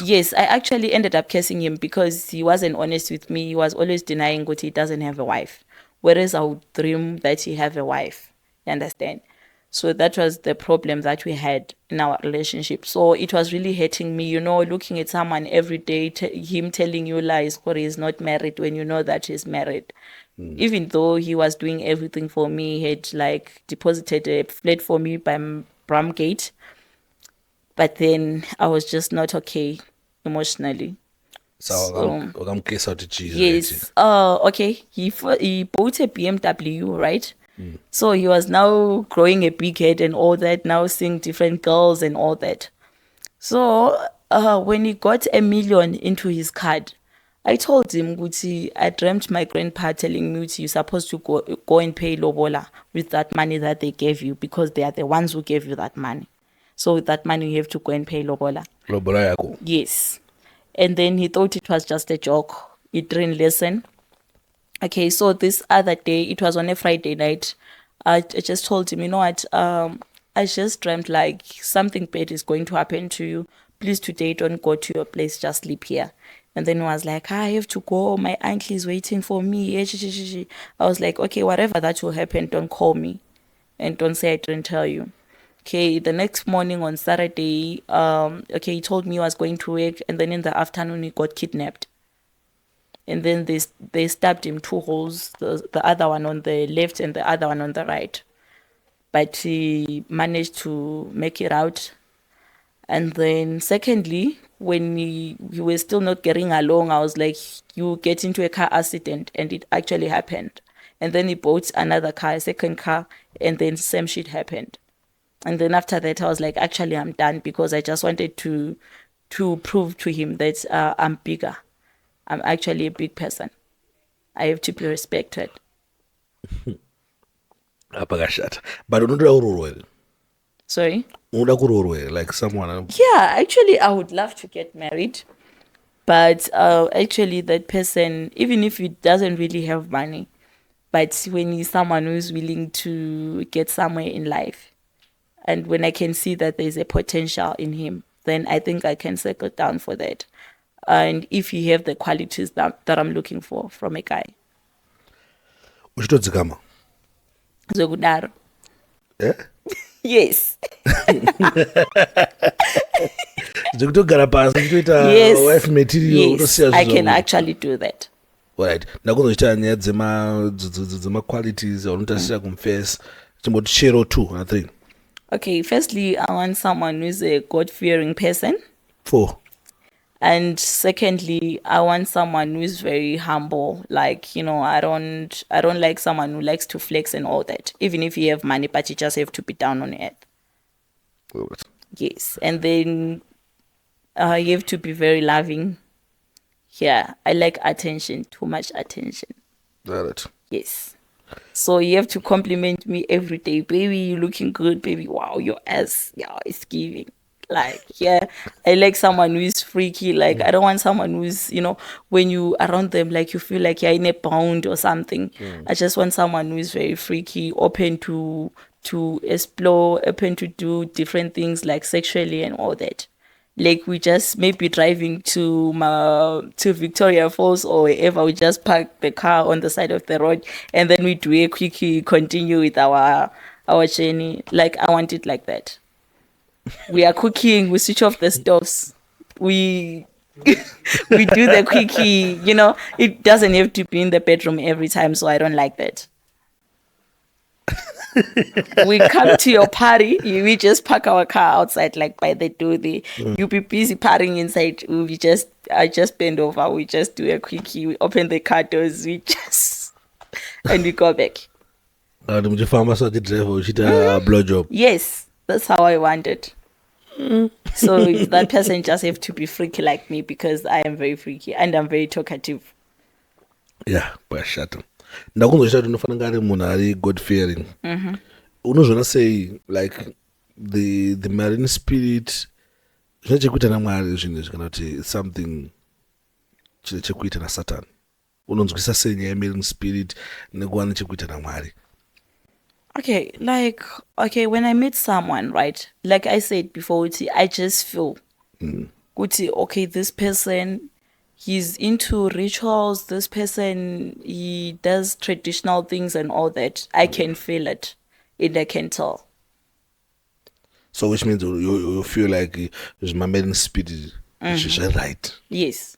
Yes, I actually ended up cursing him because he wasn't honest with me. He was always denying that he doesn't have a wife, whereas I would dream that he have a wife. You understand? So that was the problem that we had in our relationship. So it was really hurting me, looking at someone every day, him telling you lies, or he's not married when you know that he's married. Even though he was doing everything for me, he had, like, deposited a flat for me by Bramgate. But then I was just not okay emotionally. So Jesus. Yes. Okay. He bought a BMW, right? So he was now growing a big head and all that, now seeing different girls and all that. So when he got 1 million into his card, I told him, Guti, I dreamt my grandpa telling me you're supposed to go and pay lobola with that money that they gave you, because they are the ones who gave you that money. So with that money, you have to go and pay lobola. Lobola yako? Yes. And then he thought it was just a joke. He didn't listen. Okay, so this other day, it was on a Friday night, I just told him, you know what, I just dreamt like something bad is going to happen to you. please today don't go to your place, just sleep here. And then he was like, I have to go, my uncle is waiting for me. I was like, okay, whatever that will happen, don't call me and don't say I didn't tell you. Okay, the next morning on Saturday, okay, he told me he was going to work, and then in the afternoon he got kidnapped. And then they stabbed him 2 holes, the other one on the left and the other one on the right. But he managed to make it out. And then secondly, when we were still not getting along, I was like, you get into a car accident, and it actually happened. And then he bought another car, a second car, and then same shit happened. And then after that, I was like, actually, I'm done, because I just wanted to prove to him that I'm bigger. I'm actually a big person. I have to be respected. Apakashata. But unoda urorwe. Sorry? Unoda kurorwe, like someone. Yeah, actually, I would love to get married. But actually, that person, even if he doesn't really have money, but when he's someone who's willing to get somewhere in life, and when I can see that there's a potential in him, then I think I can settle down for that. And if you have the qualities that I'm looking for from a guy. Uchitodzikama. Zokudaro. Eh? Yes. Dzokutogara pasi kutoita Yes. wife material. Yes, I can actually do that. Alright. Ndakuzoita nyaya dzema qualities unotasira kumface. Chimboti chero 2 or 3. Okay, firstly, I want someone who's a God-fearing person. 4. And secondly, I want someone who's very humble. Like, I don't like someone who likes to flex and all that. Even if you have money, but you just have to be down on earth. Good. Yes. And then you have to be very loving. Yeah, I like attention, too much attention. Got it. Yes. So you have to compliment me every day. Baby, you're looking good. Baby, wow, your ass, yeah, it's giving. Like, yeah, I like someone who is freaky. Like, I don't want someone who's, when you around them, like, you feel like you're in a bound or something. I just want someone who is very freaky, open to explore, open to do different things, like sexually and all that. Like, we just maybe driving to Victoria Falls or wherever, we just park the car on the side of the road, and then we do a quickie, continue with our journey. Like, I want it like that. We are cooking, we switch off the stoves, we we do the quickie, it doesn't have to be in the bedroom every time, so I don't like that. We come to your party, we just park our car outside, like by the door there. You be busy partying inside. I just bend over, we just do a quickie, we open the car doors, and we go back. Blowjob. Yes, that's how I want it. So that person just have to be freaky like me, because I am very freaky and I'm very talkative. Yeah, pashata. Ndakungoita kuti unofanira kunge ari munhu ari God fearing. Unozvona sei, like the marine spirit zvine chekuita naMwari zvinhu izvi, kana kuti something chine chekuita naSatan? Unonzwisa sei nyaya yemarine spirit nekuva nechekuita naMwari? Okay, when I meet someone, right, like I said before, I just feel, okay, this person, he's into rituals, this person, he does traditional things and all that. I can feel it, and I can tell. So which means you feel like there's my marine spirit, which is right? Yes.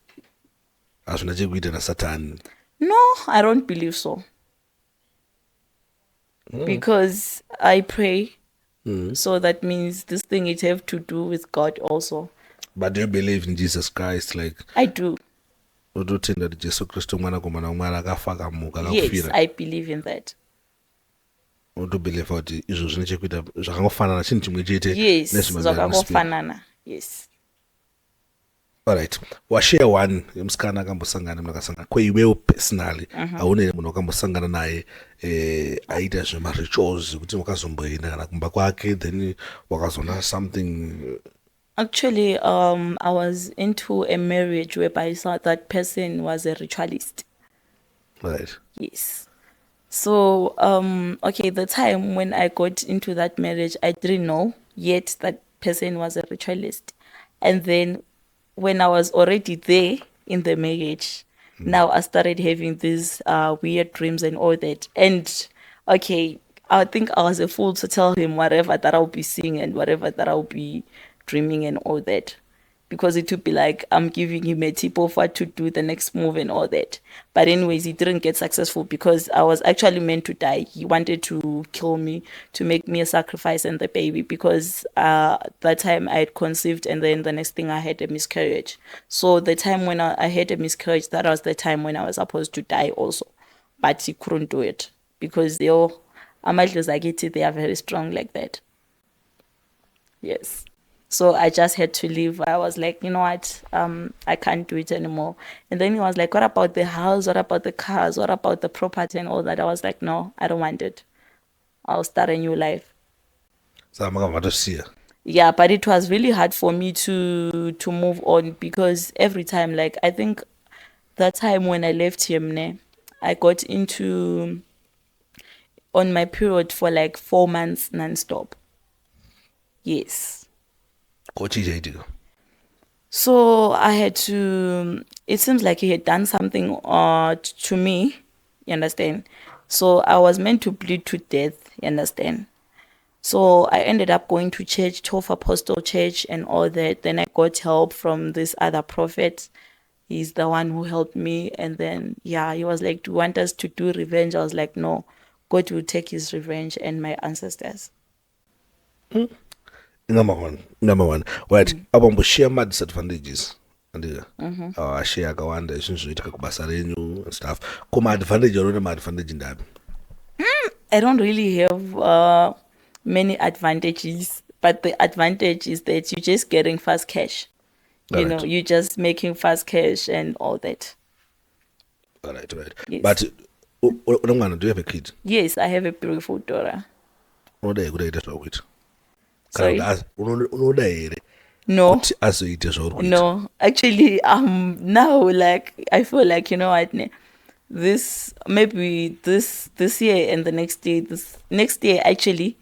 Hazvina chekuita naSatan? No, I don't believe so. Because I pray, so that means this thing it have to do with God also. But do you believe in Jesus Christ? Like, I do. Utotenda kuti Jesu Kristu mwanakomana waMwari akafa akamuka akakufira. Yes, I believe in that. Utobelieve kuti izvo zvine chekuita zvakangofanana chinhu chimwe chete. Yes, zvakangofanana. Yes. Alright. Washare one yemusikana akambosangana munakasangana kweiwewo personally haune munhu wakambosangana naye aita zvema-rituals kuti wakazomboenda kana kumba kwake then wakazoona something. Actually, I was into a marriage whereby I saw that person was a ritualist. Right. Yes. So, okay, the time when I got into that marriage, I didn't know yet that person was a ritualist. And then when I was already there in the marriage, now I started having these weird dreams and all that. And okay, I think I was a fool to tell him whatever that I'll be seeing and whatever that I'll be dreaming and all that. Because it would be like I'm giving him a tip of what to do the next move and all that. But anyways, he didn't get successful because I was actually meant to die. He wanted to kill me to make me a sacrifice and the baby because that time I had conceived and then the next thing I had a miscarriage. So the time when I had a miscarriage, that was the time when I was supposed to die also. But he couldn't do it because they are very strong like that. Yes. So I just had to leave. I was like, you know what? I can't do it anymore. And then he was like, what about the house? What about the cars? What about the property and all that? I was like, no, I don't want it. I'll start a new life. Yeah, but it was really hard for me to move on because every time, like I think that time when I left him, I got into on my period for like 4 months non-stop. Yes. So I had to, it seems like he had done something to me, you understand? So I was meant to bleed to death, you understand? So I ended up going to church, 12 Apostle Church and all that. Then I got help from this other prophet. He's the one who helped me. And then, yeah, he was like, do you want us to do revenge? I was like, no, God will take his revenge and my ancestors. Number one. Right. Abambo share my disadvantages. And share yakawanda ishinzvoitika kubasa renyu and stuff. Koma advantage or no advantage in that? I don't really have many advantages, but the advantage is that you're just getting fast cash. You know, you're just making fast cash and all that. All right. Yes. But do you have a kid? Yes, I have a beautiful daughter. Sorry? No. No. Actually, now like I feel like, you know what, this year and the next year actually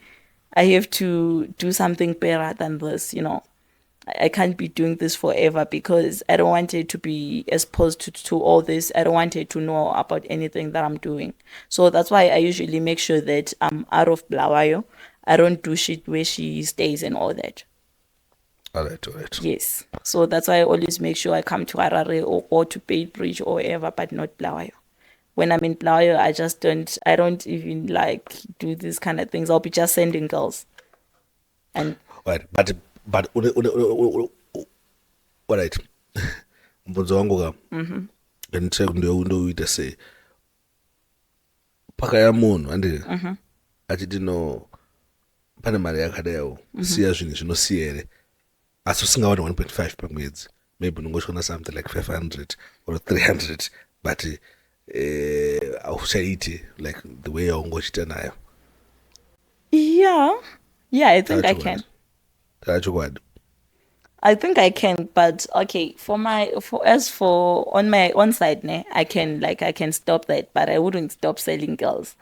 I have to do something better than this, you know. I can't be doing this forever because I don't want it to be exposed to all this. I don't want it to know about anything that I'm doing. So that's why I usually make sure that I'm out of Bulawayo. I don't do shit where she stays and all that. All right. Yes. So that's why I always make sure I come to Harare or go to Bay Bridge or wherever, but not Bulawayo. When I'm in Bulawayo, I don't even like do these kind of things. I'll be just sending girls. And right, but all right. Mbonzo wangu ka. Ndio uite say. Paka ya munhu andi. Achiti no pane mari yakadayo. Siya zvinhu zvinosiyere. Asi usingawana 1.5 pamwedzi. Maybe unongosvona something like 500 or 300, but auchaiti like the way yaungochita nayo. Yeah, I think I can. I think I can, but okay, on my own side, I can stop that, but I wouldn't stop selling girls.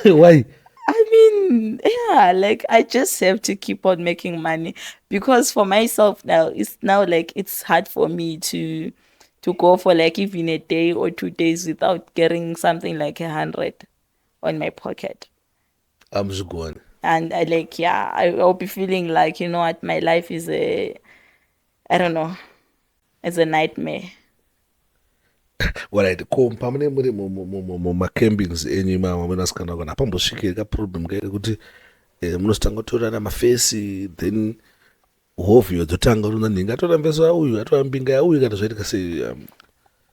Why? I mean, yeah, like I just have to keep on making money because for myself now, it's hard for me to go for like even a day or 2 days without getting something like 100 on my pocket. I'm just going. And I'll be feeling like, you know what, my life is it's a nightmare. What I call pamene muri mu campings enyu mama munasikana kana pambosvikira ka problem kuti munostanga tora na mafesi then hovyo dzotanga runa ninga tora mbeso uyu atora mbinga ya uyu kana zvoitika sei.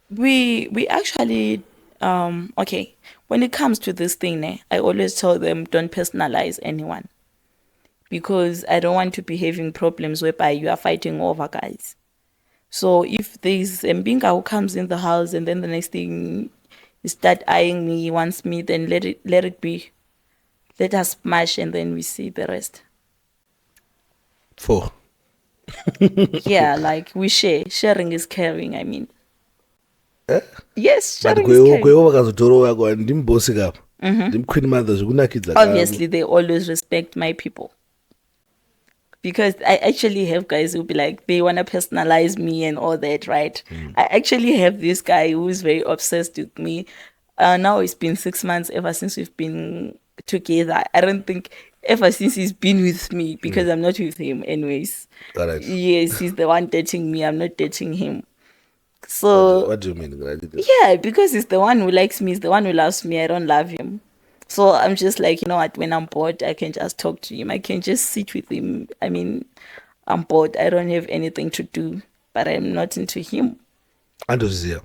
We actually okay, when it comes to this thing, I always tell them don't personalize anyone because I don't want to be having problems whereby you are fighting over guys. So if there's a mbinga who comes in the house and then the next thing you start eyeing me, wants me, then let it be. Let us smash and then we see the rest. 4. Yeah, like we share. Sharing is caring, I mean. Eh? Yes, but sharing is caring. But wakazotorowa kwa ndimbosi kapa. The Queenmothers, Obviously, they always respect my people. Because I actually have guys who be like, they want to personalize me and all that, right? I actually have this guy who is very obsessed with me. Now it's been 6 months ever since we've been together. I don't think ever since he's been with me, because I'm not with him anyways. Correct. Yes, he's the one dating me. I'm not dating him. So What do you mean? yeah, because he's the one who likes me, he's the one who loves me. I don't love him. So I'm just like, you know what, when I'm bored, I can just talk to him. I can just sit with him. I mean, I'm bored. I don't have anything to do, but I'm not into him. Andozia.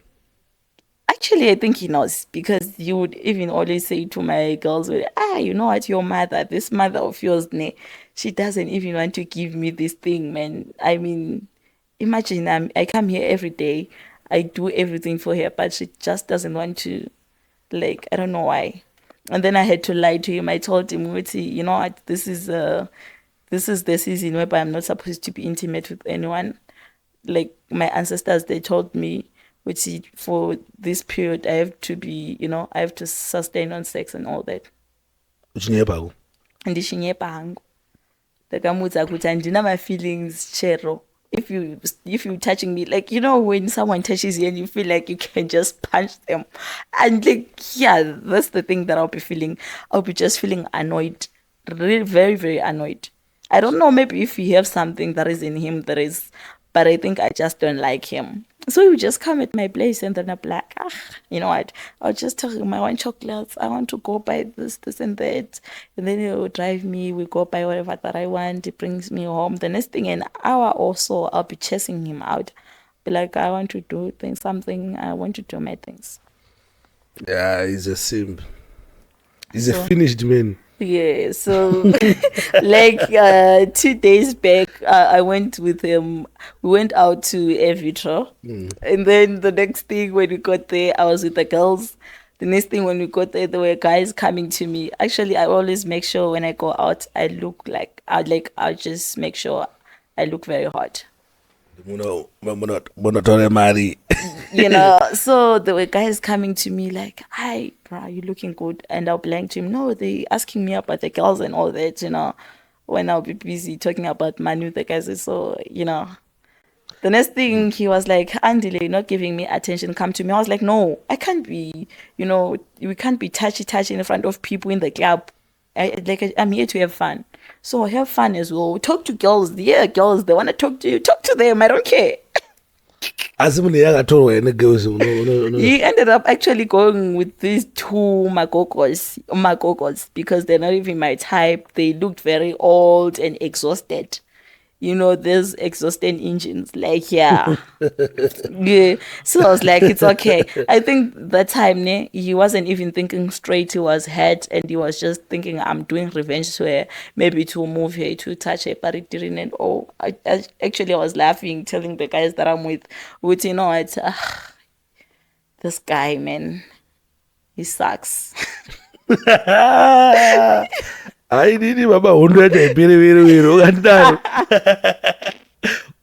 Actually, I think he knows, because you would even always say to my girls, you know what, your mother, this mother of yours, she doesn't even want to give me this thing, man. I mean, imagine I come here every day. I do everything for her, but she just doesn't want to, like, I don't know why. And then I had to lie to him. I told him, you know what, this is the season whereby I'm not supposed to be intimate with anyone. Like my ancestors, they told me, which for this period I have to be, I have to sustain on sex and all that. Andishinyepa hangu. Ndakamudza kuti handina my feelings chero. If you touching me, like, when someone touches you and you feel like you can just punch them, and like, yeah, that's the thing that I'll be feeling. I'll be just feeling annoyed, really very, very annoyed. I don't know, maybe if he has something that is in him that is, but I think I just don't like him. So he would just come at my place, and then I'm like, you know what? I'll just tell him I want chocolates. I want to go buy this, and that. And then he'll drive me. We go buy whatever that I want. He brings me home. The next thing, an hour or so, I'll be chasing him out. Be like, I want to do something. I want to do my things. Yeah, he's a simp. He's a finished man. Yeah, so like 2 days back, I went with him. We went out to ADVERTISE, and then the next thing when we got there, I was with the girls. The next thing when we got there were guys coming to me. Actually, I always make sure when I go out, I look like I'll just make sure I look very hot. So there were guys coming to me like, hi, bro, you looking good. And I'll be like to him, no, they asking me about the girls and all that, when I'll be busy talking about Manu, the guys. So, the next thing he was like, Andile, not giving me attention, come to me. I was like, no, I can't be, we can't be touchy in front of people in the club. I'm here to have fun. So have fun as well. Talk to girls. Yeah, girls, they want to talk to you. Talk to them. I don't care. He ended up actually going with these two magogos, because they're not even my type. They looked very old and exhausted. There's exhausted engines, like, yeah. Yeah. So I was like, it's okay. I think that time, he wasn't even thinking straight. He was hurt, and he was just thinking, I'm doing revenge to her, maybe to move her, to touch her, but it didn't. And I was laughing, telling the guys that I'm with, it's this guy, man, he sucks. I didn't baba hondo yacho ipere vero kandaro.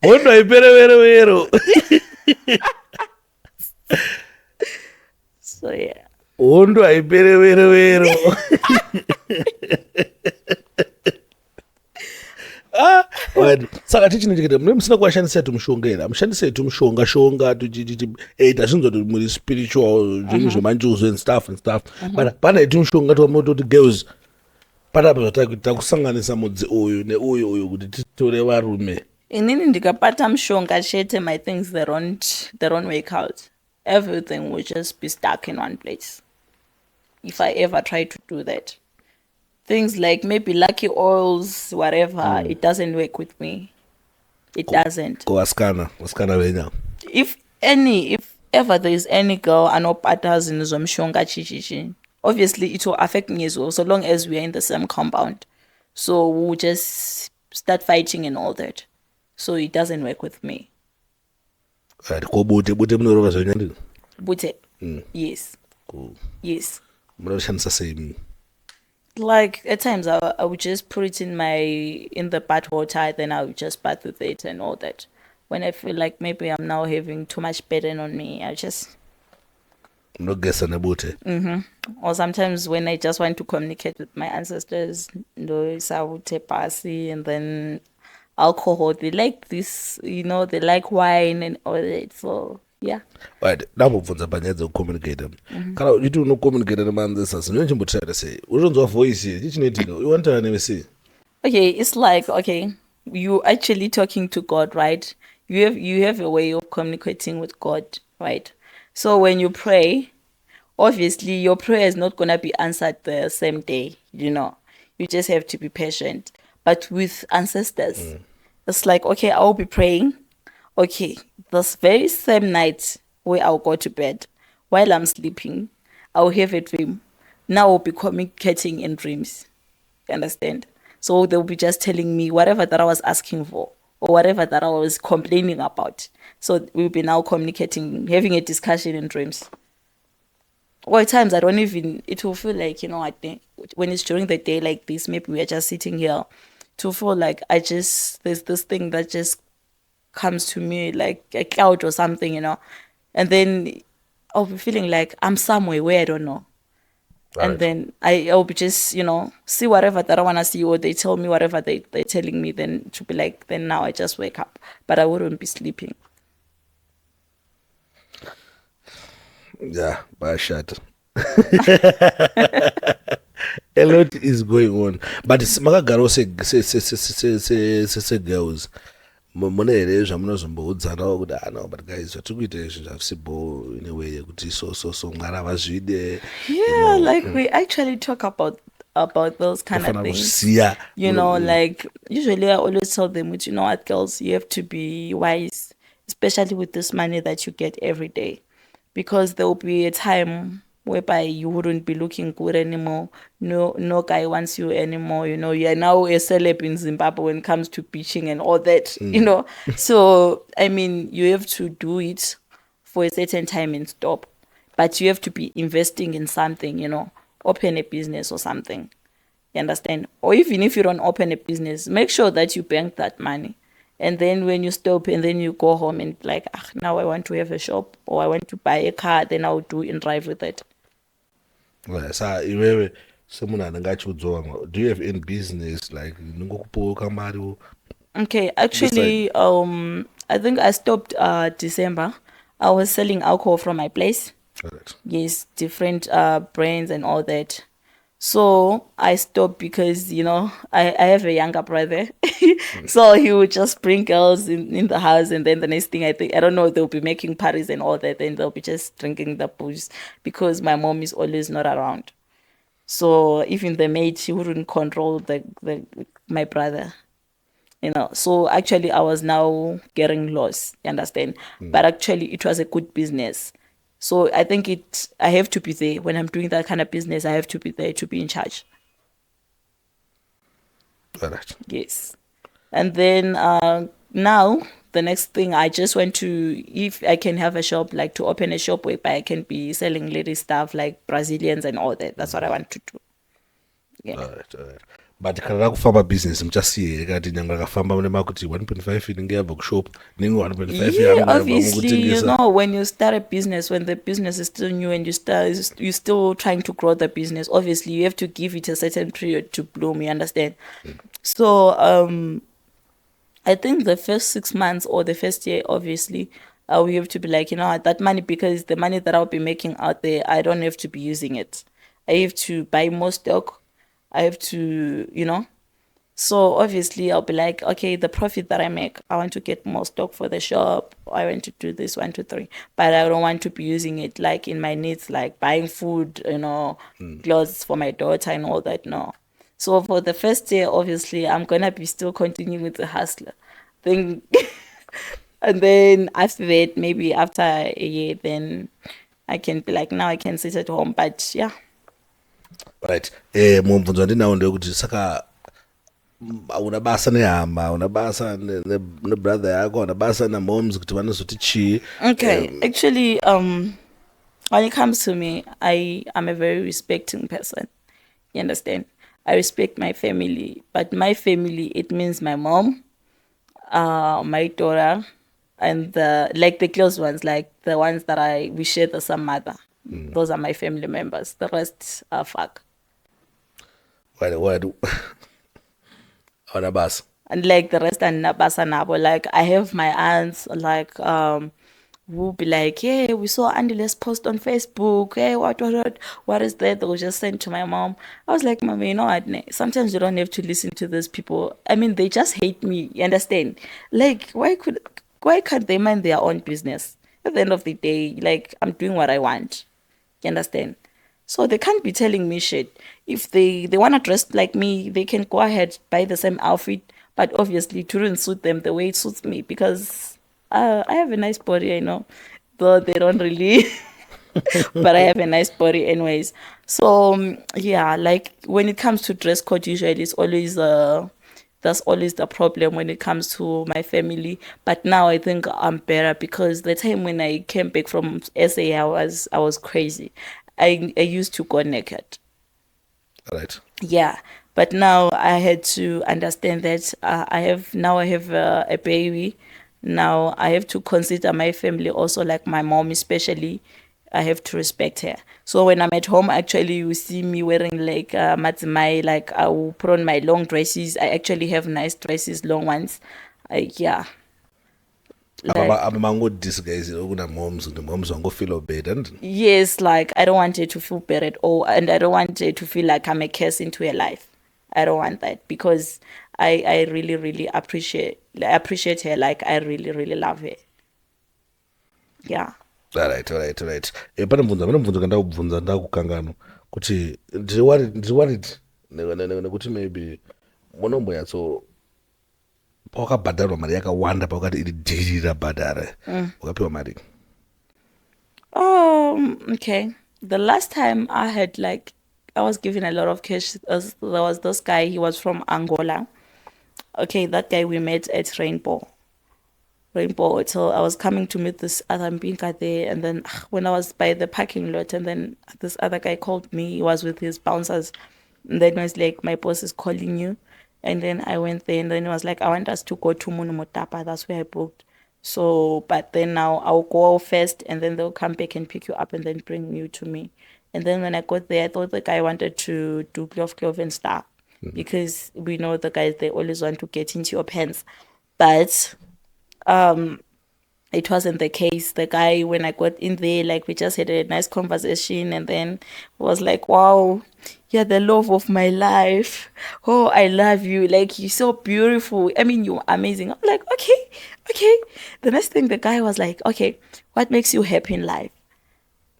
Hondo ipere vero. So yeah. Hondo ipere vero. Saka tichinecheketa musina kuashandisa tumushongera amushandise tumushonga tuchiita zvinhu zvati muri spiritual zvinhu zvemanjuzu and stuff but pana tumushonga toti girls panapa zvatakusanganisa mudzi uyu neuyu kuti titore varume. Inini ndikapata mushonga chete, my things they don't work out. Everything will just be stuck in one place if I ever try to do that. Things like maybe lucky oils, whatever, it doesn't work with me. It doesn't. Waskana wena. If ever there is any girl I know patterns in zomshonga chichichi, obviously it will affect me as well, so long as we are in the same compound. So we'll just start fighting and all that. So it doesn't work with me. Bute. Yes. Cool. Yes. Same. Like at times I would just put it in the bath water, then I would just bath with it and all that. When I feel like maybe I'm now having too much burden on me, I just Nogesa nebute. Or sometimes when I just want to communicate with my ancestors, sawute pasi, and then alcohol. They like this, they like wine and all that. So yeah. Right, ndambobvunza panyaya dzekucommunicate. Kana uchiti unocommunicate nemancestors, unochimbotraita sei? Utonzwa voice chichinoitika, uwantaura neve sei? Okay, it's like, okay, you actually talking to God, right? You have a way of communicating with God, right? So when you pray, obviously your prayer is not gonna be answered the same day, You just have to be patient. But with ancestors, it's like, okay, I'll be praying. Okay, this very same night where I'll go to bed, while I'm sleeping, I'll have a dream. Now I'll be communicating in dreams. You understand? So they'll be just telling me whatever that I was asking for or whatever that I was complaining about. So we'll be now communicating, having a discussion in dreams. Or at times I don't even, it will feel like, I think when it's during the day like this, maybe we are just sitting here, to feel like there's this thing that just comes to me like a cloud or something, and then I'll be feeling like I'm somewhere where I don't know. Right. And then I'll be just, see whatever that I want to see, or they tell me whatever they're telling me, then to be like, then now I just wake up. But I wouldn't be sleeping. Yeah, bashata. A lot is going on. But makagaro se girls. Mune here zvamunozomboudzawo kuti no, but guys vatiri kuita izvi zvavisibo in a way yekuti so mwari vazvide. Yeah, like we actually talk about those kind of things. Like usually I always tell them, you know what, girls, you have to be wise, especially with this money that you get every day, because there will be a time whereby you wouldn't be looking good anymore. No guy wants you anymore. You are now a celeb in Zimbabwe when it comes to pitching and all that. So I mean, you have to do it for a certain time and stop. But you have to be investing in something. Open a business or something. You understand? Or even if you don't open a business, make sure that you bank that money. And then when you stop and then you go home and like, now I want to have a shop or I want to buy a car, then I'll do and drive with it. Well, so iwewe someone anangachiudzowa, do you have any business like ningokupoka mari? Okay, actually, I think I stopped December. I was selling alcohol from my place. Right. Yes, different brands and all that. So I stopped because, I have a younger brother. So he would just bring girls in the house, and then the next thing I don't know, they'll be making parties and all that, and they'll be just drinking the booze because my mom is always not around. So even the maid, she wouldn't control my brother. So actually I was now getting lost, you understand? But actually it was a good business. So I think I have to be there. When I'm doing that kind of business, I have to be there to be in charge. All right. Yes. And then now, the next thing, I just want to, if I can have a shop, like to open a shop whereby I can be selling ladies stuff like Brazilians and all that. That's what I want to do. Yeah. All right. But kana kufamba business mchasiye kati nyanga kafamba mune makuti 1.5 inenge yabva kushop ninge 1.5 yeah, obviously, when you start a business, when the business is still new and you're still trying to grow the business, obviously you have to give it a certain period to bloom, you understand? So I think the first 6 months or the first year, obviously we have to be like, that money, because the money that I'll be making out there, I don't have to be using it. I have to buy more stock. I have to, So obviously I'll be like, okay, the profit that I make, I want to get more stock for the shop. I want to do this 1, 2, 3. But I don't want to be using it like in my needs, like buying food, clothes for my daughter and all that. No. So for the first year, obviously, I'm going to be still continuing with the hustler thing. And then after that, maybe after a year, then I can be like, now I can sit at home. But yeah. Right. Mumvunzo ndinawo ndekuti saka una basa nehama, una basa nebrother yako, una basa namoms kuti vanozoti chii. Okay. Actually, when it comes to me, I am a very respecting person. You understand? I respect my family, but my family, it means my mom, my daughter, and the close ones, like the ones that we share the same mother. Those are my family members. The rest are fuck. What? Bus. And like the rest are nabasa nabo. Like I have my aunts, like who be like, "Hey, we saw Andile's post on Facebook. Hey, what is that?" They will just send to my mom. I was like, "Mommy, you know what? Sometimes you don't have to listen to these people. I mean, they just hate me. You understand? Like, why can't they mind their own business? At the end of the day, like I'm doing what I want. You understand? So they can't be telling me shit. If they want to dress like me, they can go ahead, buy the same outfit. But obviously, it wouldn't suit them the way it suits me because I have a nice body, I know. Though they don't really, but I have a nice body anyways. So, yeah, like when it comes to dress code, usually it's always that's always the problem when it comes to my family. But now I think I'm better because the time when I came back from SA, I was crazy. I used to go naked. Right. Yeah, but now I had to understand that I have a baby. Now I have to consider my family also, like my mom especially. I have to respect her. So when I'm at home, actually, you see me wearing like matzimai, like I will put on my long dresses. I actually have nice dresses, long ones. Yeah, like Abamangodisguise ukuna moms and the moms wango feel bad and yes, like I don't want her to feel bad at all, and I don't want her to feel like I'm a curse into her life. I don't want that because I really really appreciate her. Like I really really love her. Yeah. Alright. Pane mubvunzo kandakubvunza ndakukangano kuti ndiri nekuti maybe munombonyatso pawakabhadharwa mari yakawanda pawakati iri dhiri rabhadhara wakapiwa mari. Okay. The last time I had like I was given a lot of cash. There was this guy. He was from Angola. Okay, that guy we met at Rainbow. So I was coming to meet this other Mbinka there, and then when I was by the parking lot, and then this other guy called me. He was with his bouncers, and then he was like, "My boss is calling you." And then I went there, and then he was like, "I want us to go to Motapa." That's where I booked. So, but then now I'll go first, and then they'll come back and pick you up, and then bring you to me. And then when I got there, I thought the guy wanted to do glove and stuff because we know the guys they always want to get into your pants, but it wasn't the case. The guy, when I got in there, like we just had a nice conversation, and then was like, "Wow, you're the love of my life. Oh, I love you. Like you're so beautiful. I mean, you're amazing." I'm like, okay. The next thing the guy was like, "Okay, what makes you happy in life?"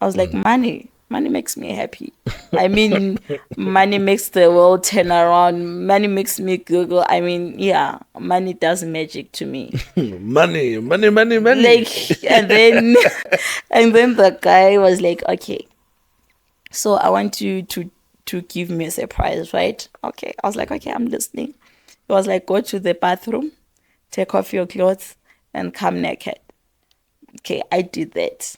I was like, "Money. Money makes me happy. I mean, money makes the world turn around. Money makes me Google. I mean, yeah, money does magic to me." money. Like, and then, and then the guy was like, "Okay, so I want you to give me a surprise, right?" Okay, I was like, "Okay, I'm listening." He was like, "Go to the bathroom, take off your clothes, and come naked." Okay, I did that.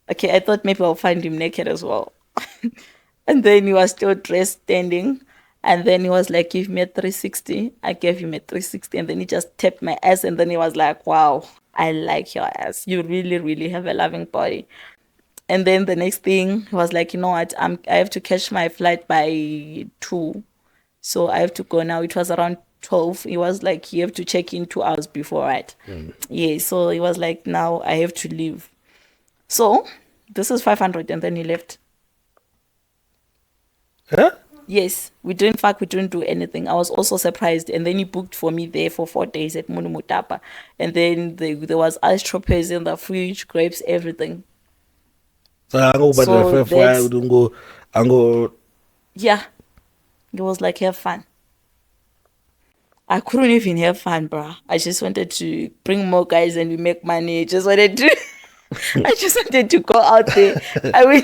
Okay, I thought maybe I'll find him naked as well. And then he was still dressed standing. And then he was like, "Give me a 360. I gave him a 360. And then he just tapped my ass. And then he was like, "Wow, I like your ass. You really, really have a loving body." And then the next thing, he was like, "You know what? I have to catch my flight by 2. So I have to go now." It was around 12. He was like, "You have to check in 2 hours before, right?" Yeah, so he was like, "Now I have to leave." So this is 500, and then he left. Huh? Yes, we didn't fuck, we didn't do anything. I was also surprised. And then he booked for me there for 4 days at Mutapa. And then there was ice choppers in the fridge, grapes, everything. So yeah, it was like have fun. I couldn't even have fun, bruh. I just wanted to bring more guys and we make money. I just wanted to go out there. I mean,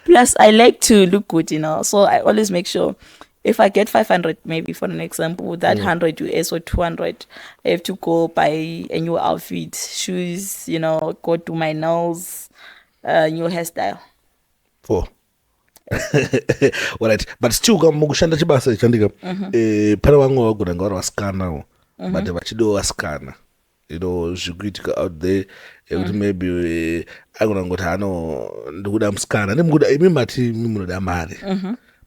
plus I like to look good, so I always make sure if I get 500, maybe for an example, with that 100 US or 200, I have to go buy a new outfit, shoes, go do my nails, new hairstyle. Alright, but still mukushanda chibasa chandika pane vamwe vagona nga vari vasikanawo but vachidiwo vasikana you know, zvikuitika out there ekuti maybe agona ngoti hano ndikuda musikana ndimukuda imi mati munoda mari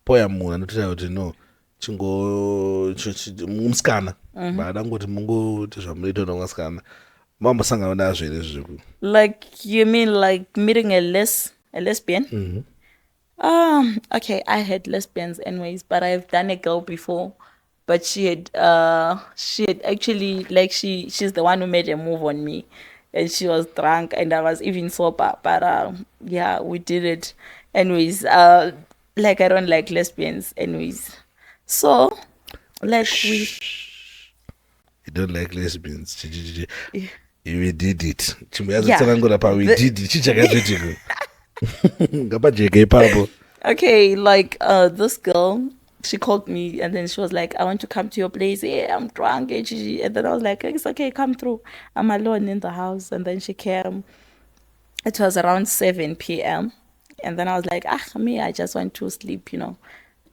poya munhu anotoita kuti no musikana baada ngoti mungoti zvamunoita nomusikana mambosangana nazvo here zviku Like, you mean like meeting a lesbian? Okay, I had lesbians anyways, but I've done a girl before. But she had actually, like, she's the one who made a move on me, and she was drunk and I was even sober. But yeah, we did it anyways. Like, I don't like lesbians anyways. So, like, we. You don't like lesbians. Yeah. We did it. Yeah. We did it. Okay, like this girl, she called me and then she was like, I want to come to your place. Yeah, I'm drunk. And then I was like, it's okay, come through. I'm alone in the house. And then she came. It was around 7 p.m. And then I was like, I just want to sleep, you know.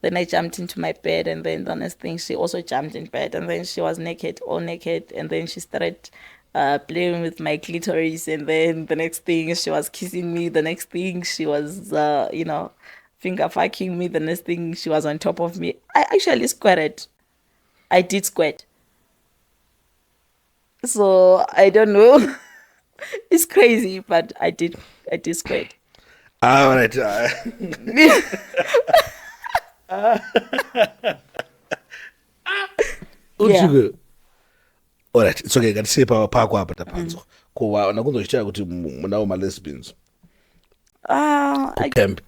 Then I jumped into my bed, and then the next thing, she also jumped in bed, and then she was naked, all naked, and then she started playing with my clitoris, and then the next thing, she was kissing me, the next thing, she was, you know, finger fucking me, the next thing, she was on top of me. I actually squirted. I did squirt. So, I don't know. It's crazy, but I did squirt. All right. Yeah. Alright, it's okay. Ngatisiye pako apa tapanzo. Ko nakunzochitira kuti munawo ma-lesbians. Camp.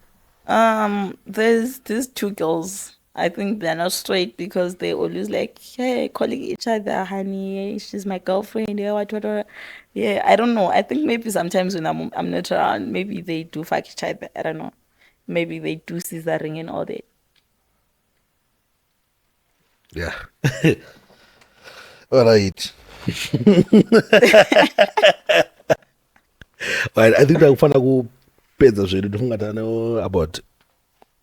There's these two girls. I think they're not straight because they always like, hey, calling each other, honey, she's my girlfriend, yeah, what. Yeah, I don't know. I think maybe sometimes when I'm not around, maybe they do fuck each other. I don't know. Maybe they do scissoring and all that. Yeah. All right. Right, I think takufana kupedza zvedu tifungatane about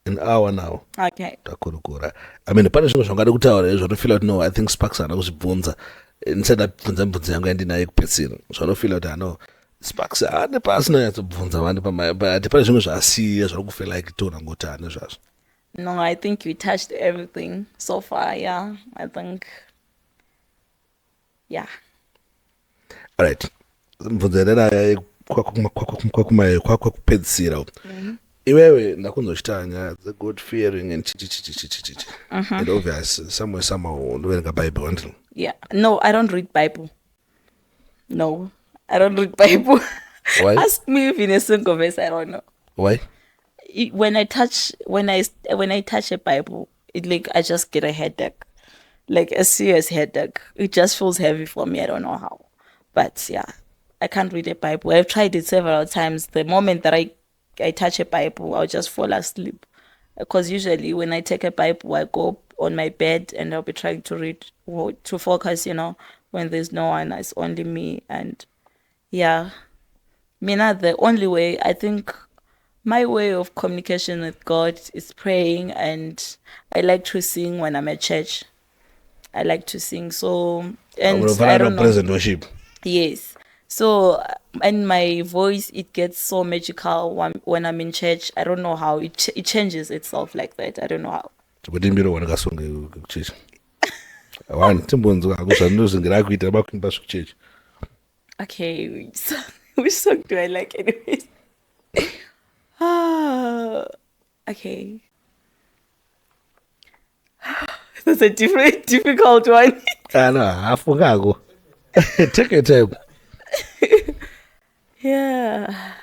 an hour now. Okay. Takurukura. I mean, pane zvinhu zvangada kutaura zvanofila kuti no, I think Sparks ana kuzvibvunza. Ndisati ndabvunza mibvunzo yangu yandinayo kupedzisira. Zvanofila kuti no, Sparks ane pasina yatsobvunza vanhu but pane zvimwe zvasiya zvari kufela like tona ngotane zvazvo. No, I think we touched everything so far. Yeah, I think. Yeah. All right. Mvunzerera kwakupedzisira. Iwewe ndakunzochita nyaya dze-God fearing and chichi. And obvious somehow ndoverenga Bible until. Yeah. No, I don't read Bible. No, I don't read Bible. Why? Ask me if in a single verse, I don't know. Why? When I touch a Bible, it like I just get a headache, like a serious headache. It just feels heavy for me. I don't know how, but yeah, I can't read a Bible. I've tried it several times. The moment that I touch a Bible, I'll just fall asleep, because usually when I take a Bible, I go on my bed and I'll be trying to read, to focus, you know, when there's no one, it's only me. And yeah, Mina, the only way, I think my way of communication with God is praying, and I like to sing when I'm at church. I like to sing. So, and I don't know. Present worship. Yes. So, and my voice, it gets so magical when I'm in church. I don't know how it changes itself like that. I don't know how. Kutimbiro wanakasonga kuchechi. One timbonzo akuzvandozingira kuita bakuimba kuchechi. Okay, which song do I like anyways? Okay. That's a difficult one. No, I forgot. Take your time. Yeah.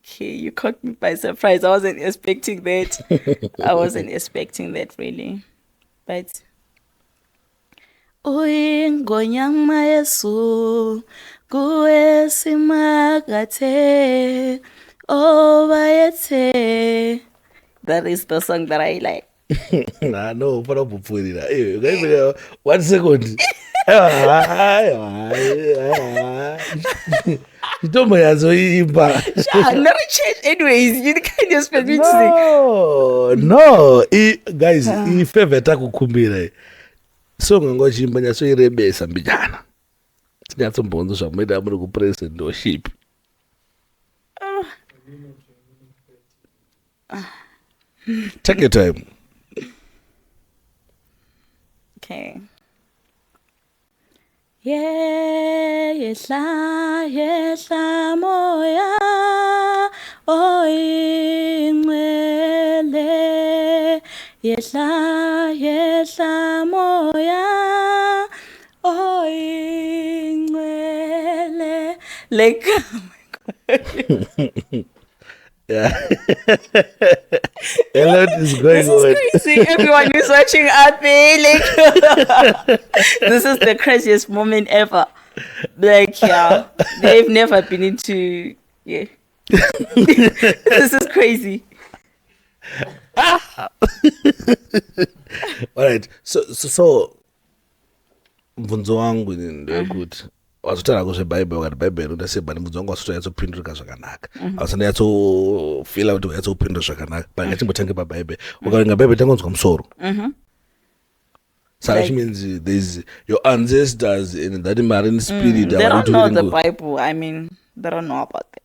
Okay, you caught me by surprise. I wasn't expecting that. I wasn't expecting that really. But Ngonyama Yesu kuesimagate obayete. That is the song that I like. No, for a 1 second. You told me as Never change anyways. You can't expect me to sing. No, guys, if ever takukumbira. So ngochimba nyaso irebesa mbijana. tinyatsomboonza zvamboita muri kupresident worship. Take your time. Okay. Yehla moya oyingcwele, yehla moya oyingcwele. Like, oh my God. Yeah. A lot is going This on. is crazy. Everyone is watching out there. Like, this is the craziest moment ever. Like, yeah, they've never been into, yeah. This is crazy. All right. So mvunzo wangu ndekuti wasotara kuzvebhaibheri wakati bhaibheri ndasebhani mvunzo wangu wasotara yatsopindurika zvakanaka asana yatsofila kuti yatsopindura zvakanaka but ngachimbotange pabhaibheri ukaverenga bhaibheri tangonzwa musoro. So which means there's your ancestors in that marine spirit. They don't know the Bible. I mean, they don't know about that.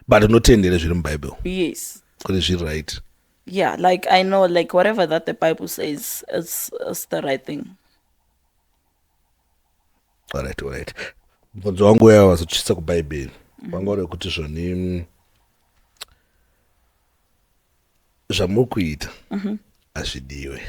But unotendere zviri muBible. Yes. Kuti zviri right. Yeah, like I know, like whatever that the Bible says is the right thing. All right. Mvunzo wangu uya wazotsvitsa kuBhaibheri. Wanga uri kuti zvoni zvamuri kuita hazvidiwe.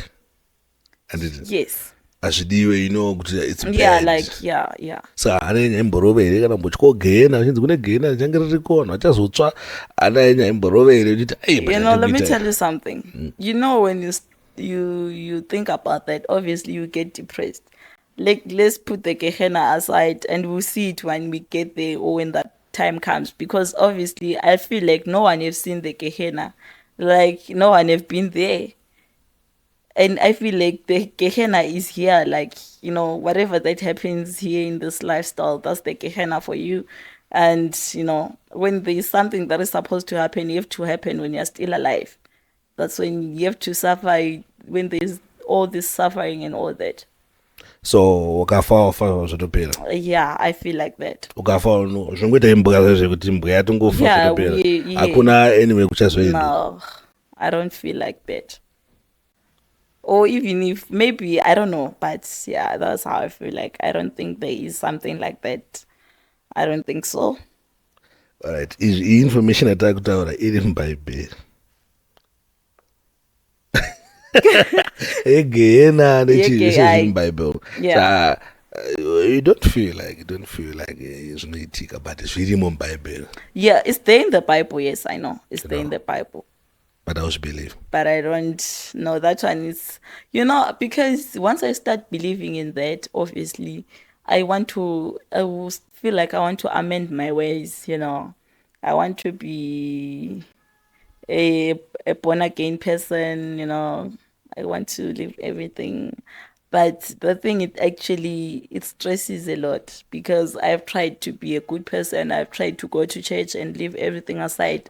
Yes. Hazvidiwe, you know, kuti it's bad. Yeah, like yeah. Saka hana nyaimboroverere kana mbotyogena uchinzi kune gena richange ririkona vachazotsva hana yenyaimboroverere uchiti you know, let me tell you something. You know, when you think about that, obviously you get depressed. Like, let's put the Gehenna aside and we'll see it when we get there or when that time comes, because obviously I feel like no one has seen the Gehenna, like no one have been there. And I feel like the Gehenna is here, like, you know, whatever that happens here in this lifestyle, that's the Gehenna for you. And, you know, when there is something that is supposed to happen, you have to happen when you're still alive. That's when you have to suffer, when there's all this suffering and all that. So ukafa zvotopera. Yeah, I feel like that. Ukafa zvongoita imbwa zvezvekuti imbwa yatongofa zvotopera. Hakuna anyway kuchazoenda. No, I don't feel like that. Or even if maybe, I don't know, but yeah, that's how I feel. Like, I don't think there is something like that. I don't think so. All right. Is information atari kutaura iri muBhaibheri? Egena nechizviri muBhaibheri. Yeah. You don't feel like zvinoitika, but zvirimo muBhaibheri. Yeah, it's there in the Bible. Yes, I know. It's there in the Bible. But I also believe. But I don't know. That one is, you know, because once I start believing in that, obviously, I will feel like I want to amend my ways, you know. I want to be a born again person, you know. I want to live everything. But the thing, it stresses a lot, because I've tried to be a good person. I've tried to go to church and leave everything aside.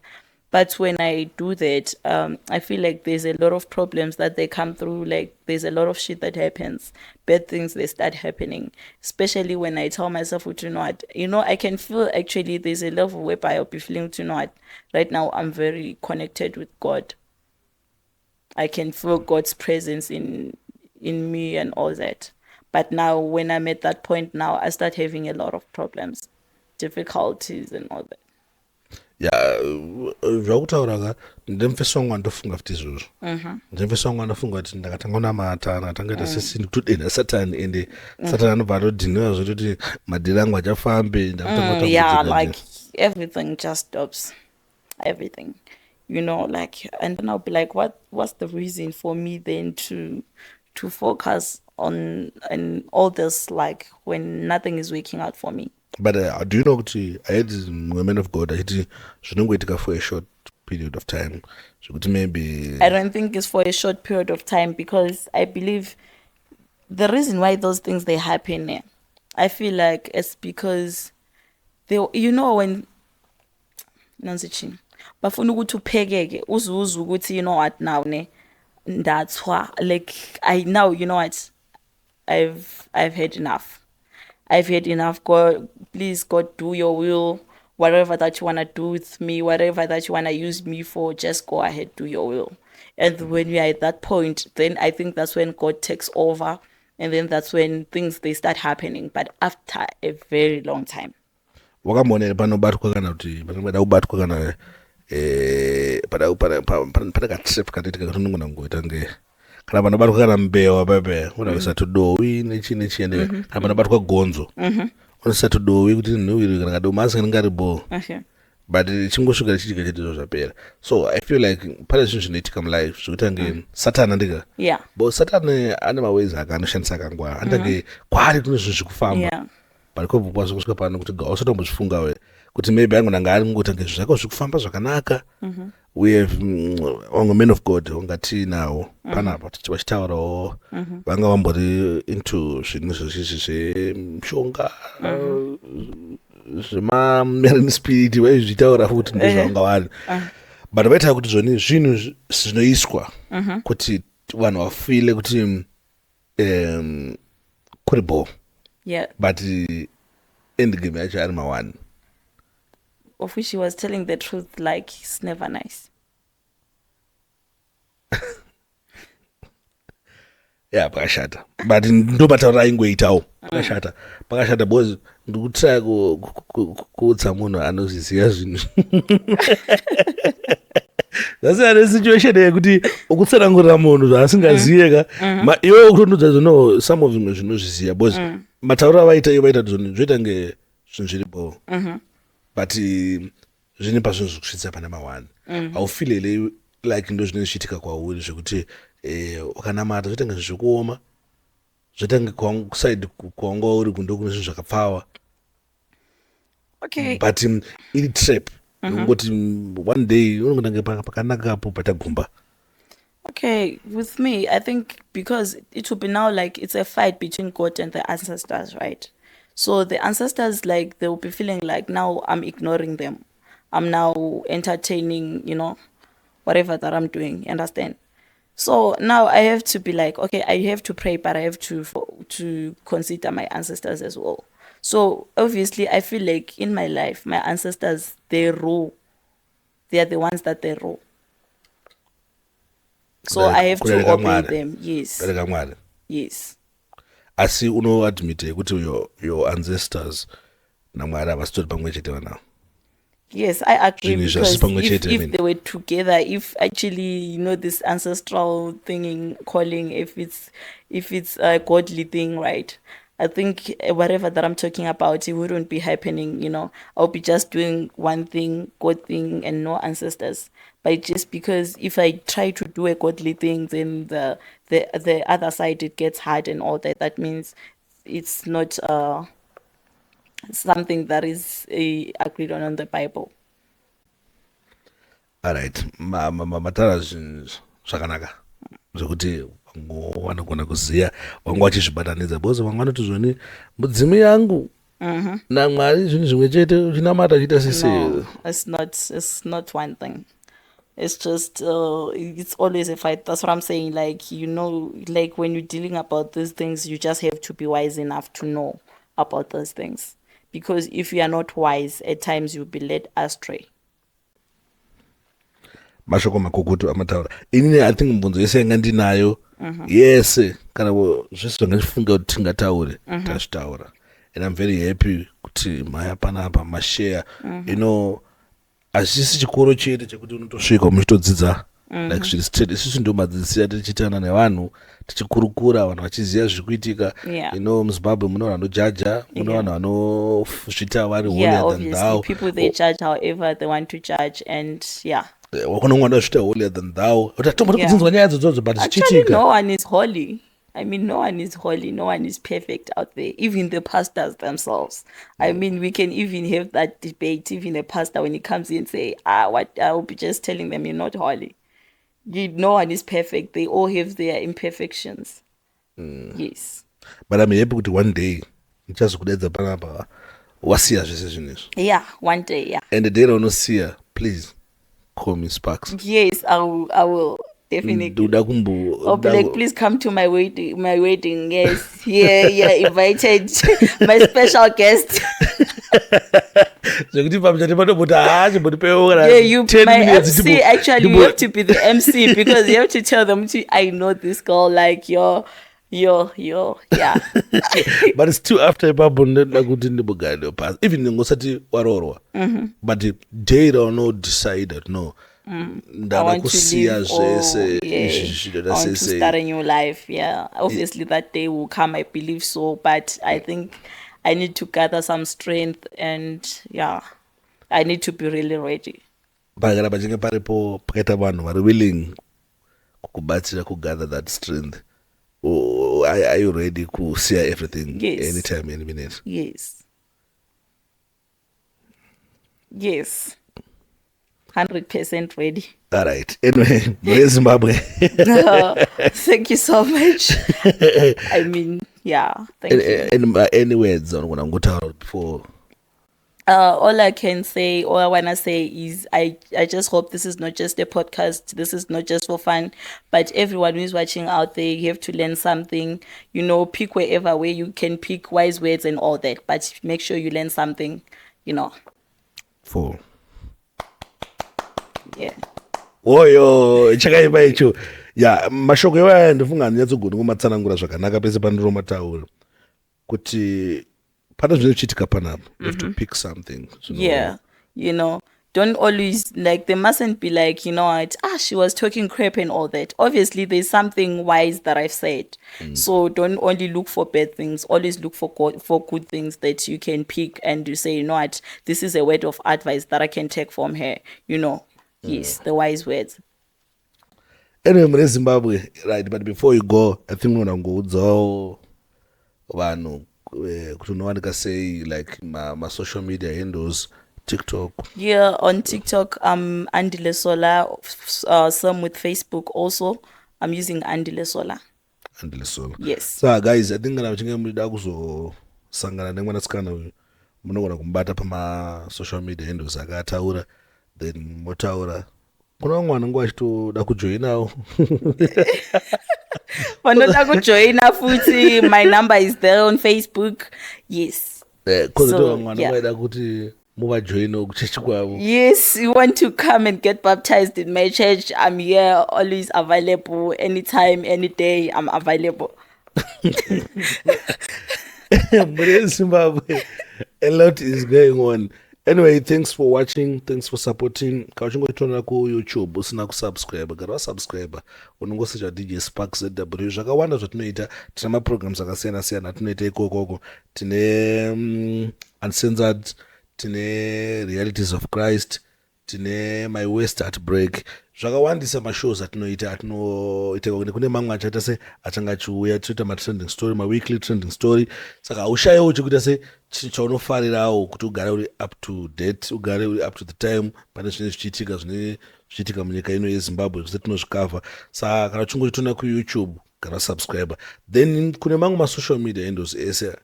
But when I do that, I feel like there's a lot of problems that they come through. Like, there's a lot of shit that happens. Bad things, they start happening. Especially when I tell myself, you know what, I can feel actually there's a level whereby I'll be feeling, you know what, right now I'm very connected with God. I can feel God's presence in me and all that. But now when I'm at that point now, I start having a lot of problems, difficulties and all that. Yeah, zvakutaura ndemufeso wangu andofunga futi izvozvo. Ndemufeso wangu andofunga kuti ndakatanga unamata ndakangoita sesini kutodenda Satani ende Satani anobva atodhiniwa zvekuti madhiri angu achafambe. Yeah, like everything just stops. Everything. You know, like, and then I'll be like, what's the reason for me then to focus on and all this, like, when nothing is working out for me? But do you know that I had women of God, I shouldn't wait for a short period of time. So maybe I don't think it's for a short period of time, because I believe the reason why those things they happen, I feel like it's because they, you know, when bafuna ukuthi uphekeke uzuza ukuthi, you know what, now that's why, like, I now, you know what, I've had enough. I've had enough. God, please, God, do your will. Whatever that you want to do with me, whatever that you want to use me for, just go ahead, do your will. And when we are at that point, then I think that's when God takes over. And then that's when things, they start happening. But after a very long time. Wakamone panobatwa kana kuti panobada kubatwa kana pada katrip katitika katonongona ngoita nge kana panobatwa kana mbewa pepe unawisa tudowi nechi ende kana panobatwa gonzo unawisa tudowi kuti nhuwiri kana kadomasi kana ngaribo but chingosvika chichika chete zvapera. So I feel like pane zvinhu zvinoitika mulife zvekuti ange Satan andika but Satan ane maways akanoshandisa akangwa andange kwari kune zvinhu zvikufamba but ko bukwa kusvika pano kuti usatombozvifunga we kuti maybe angonanga ari ngoti nge zvako zvikufamba zvakanaka. We have men of God ungati nawo panapa tichitaurawo vanga vambori into zvinhu zvemishonga zvema spirit vaizvitaura futi ndizvanga vanhu but vaitaura kuti zvoni zvinhu zvinoiswa kuti vanhu vafile kuti kuri ball but endgame yacho ari ma1 of which he was telling the truth, like it's never nice. Yeah, pakashata but ndobataura aingoitawo pakashata because ndikutry kuutsa munhu anozviziva zvinhu that's a situation yekuti ukutsanangurira munhu zvaasingazive ka iwe ukutondudza zvono some of zvimwe zvinozviziva because matauro avaita iyo vaita zvoita nge zvinhu zviripo but zvine pazvinhu zvekusvitsa pana ma1 haufilele like ndo zvine zvichiitika kwauri zvekuti ukanamata zvoita nge zvikuoma zvoita nge kusaidi kwanga uri kundo kune zvinhu zvakapfawa but iri trap ngoti one day unongonange pakanakapo patagumba. Okay, with me, I think because it will be now like it's a fight between God and the ancestors, right? So the ancestors, like, they will be feeling like now I'm ignoring them. I'm now entertaining, whatever that I'm doing, you understand? So now I have to be like, okay, I have to pray, but I have to consider my ancestors as well. So obviously I feel like in my life, my ancestors, they rule. They are the ones that they rule. So I have to obey them. Yes. Yes. Asi unoadmit kuti your ancestors namwari havasitori pamwe chete vanavo. Yes, I agree, because if they were together, if actually this ancestral thing calling, if it's a godly thing, right? I think whatever that I'm talking about, it wouldn't be happening. I'll be just doing one thing, God thing, and no ancestors. But just because if I try to do a godly thing, then the other side, it gets hard and all that. That means it's not something that is agreed on the Bible. All right, matara zvakanaka zvokuti wanogona kuziya wanga wachizvibatanidza because vamwe vanoti zvoni mudzimu yangu namwari zvinhu zvimwe chete uchinamata chiita sese. No, it's not one thing. It's just it's always a fight. That's what I'm saying. Like, like when you're dealing about these things, you just have to be wise enough to know about those things, because if you are not wise, at times you'll be led astray. Mashoko makukutu amataura inini I think mbunzo yese yanga ndinayo yese kana zvese zvangachifunga kuti tingataure tazvitaura, and I'm very happy kuti maya panapa mashare hazvisi chikoro chete chekuti unotosvika muchitodzidza like zviri straight. Isusu ndo madzidzisira tichitana nevanhu tichikurukura, vanhu vachiziva zviri kuitika. muZimbabwe mune vanhu vanojaja, mune vanhu vanozvita vari holier than thou. People, they judge however they want to judge, and wakona mwana zvita holier than thou. Utatomboda kudzinzwa nyaya dzodzo but zvichiitika. No one is holy. I mean, no one is holy, no one is perfect out there, even the pastors themselves. I mean, we can even have that debate, even a pastor, when he comes in and say, what, I'll be just telling them, you're not holy. No one is perfect. They all have their imperfections. Yes. But I'm happy with one day, just kudedza panapa, wasiya zvese zvinezvo. Yeah, one day, yeah. And the day I don't see her, please call me Sparks. Yes, I will definitely. Uda kumbu. Or be like, please come to my wedding. Yes, yeah, invited my special guest. Zvekuti pamuchati panobuta chimbotipewo Yeah, kana you 10 my minutes MC. Actually, you have to be the MC because you have to tell them, I know this girl, like yeah. But it's still after ipapo ndinoda kuti ndimbogarira pasi even ngosati warorwa but day rauno decide that no ndava kusiya zvese izvi zvino I want to start a new life. Yeah, obviously that day will come, I believe so, but I think I need to gather some strength, and yeah, I need to be really ready. pakana pachinge paripo pakaita vanhu vari willing kukubatsira kugather that strength. Are you ready to see everything? Yes. Anytime, any minute? Yes. 100% ready. All right. Anyway, Zimbabwe. Thank you so much. I mean, yeah. Thank you. Any words on what I'm going to tell before? All I can say, all I want to say is I just hope this is not just a podcast. This is not just for fun, but everyone who is watching out there, you have to learn something. Pick wherever where you can pick wise words and all that, but make sure you learn something, For. Yeah. Oyo, chakaipa icho. Yeah, mashoko iwaya ndofunga handinyatsoguta kumatsanangura zvakanaka pese pandinomataura. Kuti pana zvinochitika panapa. You have to pick something. Yeah, don't always, like, they mustn't be like, she was talking crap and all that. Obviously, there's something wise that I've said. So don't only look for bad things. Always look for good things that you can pick and you say, what, this is a word of advice that I can take from her. Yes, the wise words. Anyway, Zimbabwe, right? But before you go, I think when I'm going to vanhu kuti unowanika sei, like my social media handles, TikTok. Yeah, on TikTok, I'm Andile Sola. Some with Facebook also. I'm using Andile Sola. Andile Sola. Yes. So guys, I think muchinge muchida kuzosangana nemwanasikana uyu munogona kumubata pama social media handles akataura, then motaura. Kuna vamwe vanenge vachitoda kujoinawo. Vanoda kujoina futi. My number is there on Facebook. Yes. So, yeah. Yes, you want to come and get baptized in my church, I'm here, always available, anytime, any day, I'm available. Zimbabwe, a lot is going on. Anyway, thanks for watching, thanks for supporting. Kauchingoitona ku YouTube usina kusubscribe, gara wasubscribe. Unongosearcha DJ Sparks ZW. Zvakawanda zvatinoita, tina maprograms akasiyana-siyana atinoita ikoko. Tine Uncensored, tine Realities of Christ, tine My West at Break. Zvakawandisa mashows atinoita kune mamwe achaita se achanga achiuya toita matrending story, weekly trending story. Saka haushayiwo chekuita se chaunofarirawo kuti ugare uri up to date, ugare uri up to the time pane zvine zvichiitika munyika ino yeZimbabwe zvese tinozvikavha. Saka kana uchingoitona kuYouTube kana subscribe. Then kune mamwe masocial media handles ese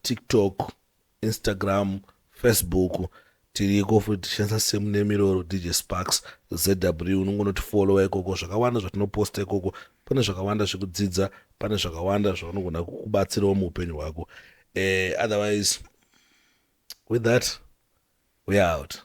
TikTok, Instagram, Facebook, tiriko futi tichishandisa same nemiroro DJ Sparks ZW. Unongonotifollowa ikoko, zvakawanda zvatinoposta ikoko. Pane zvakawanda zvekudzidza, pane zvakawanda zvaunogona kukubatsirawo muupenyu hwako. Otherwise, with that, we are out.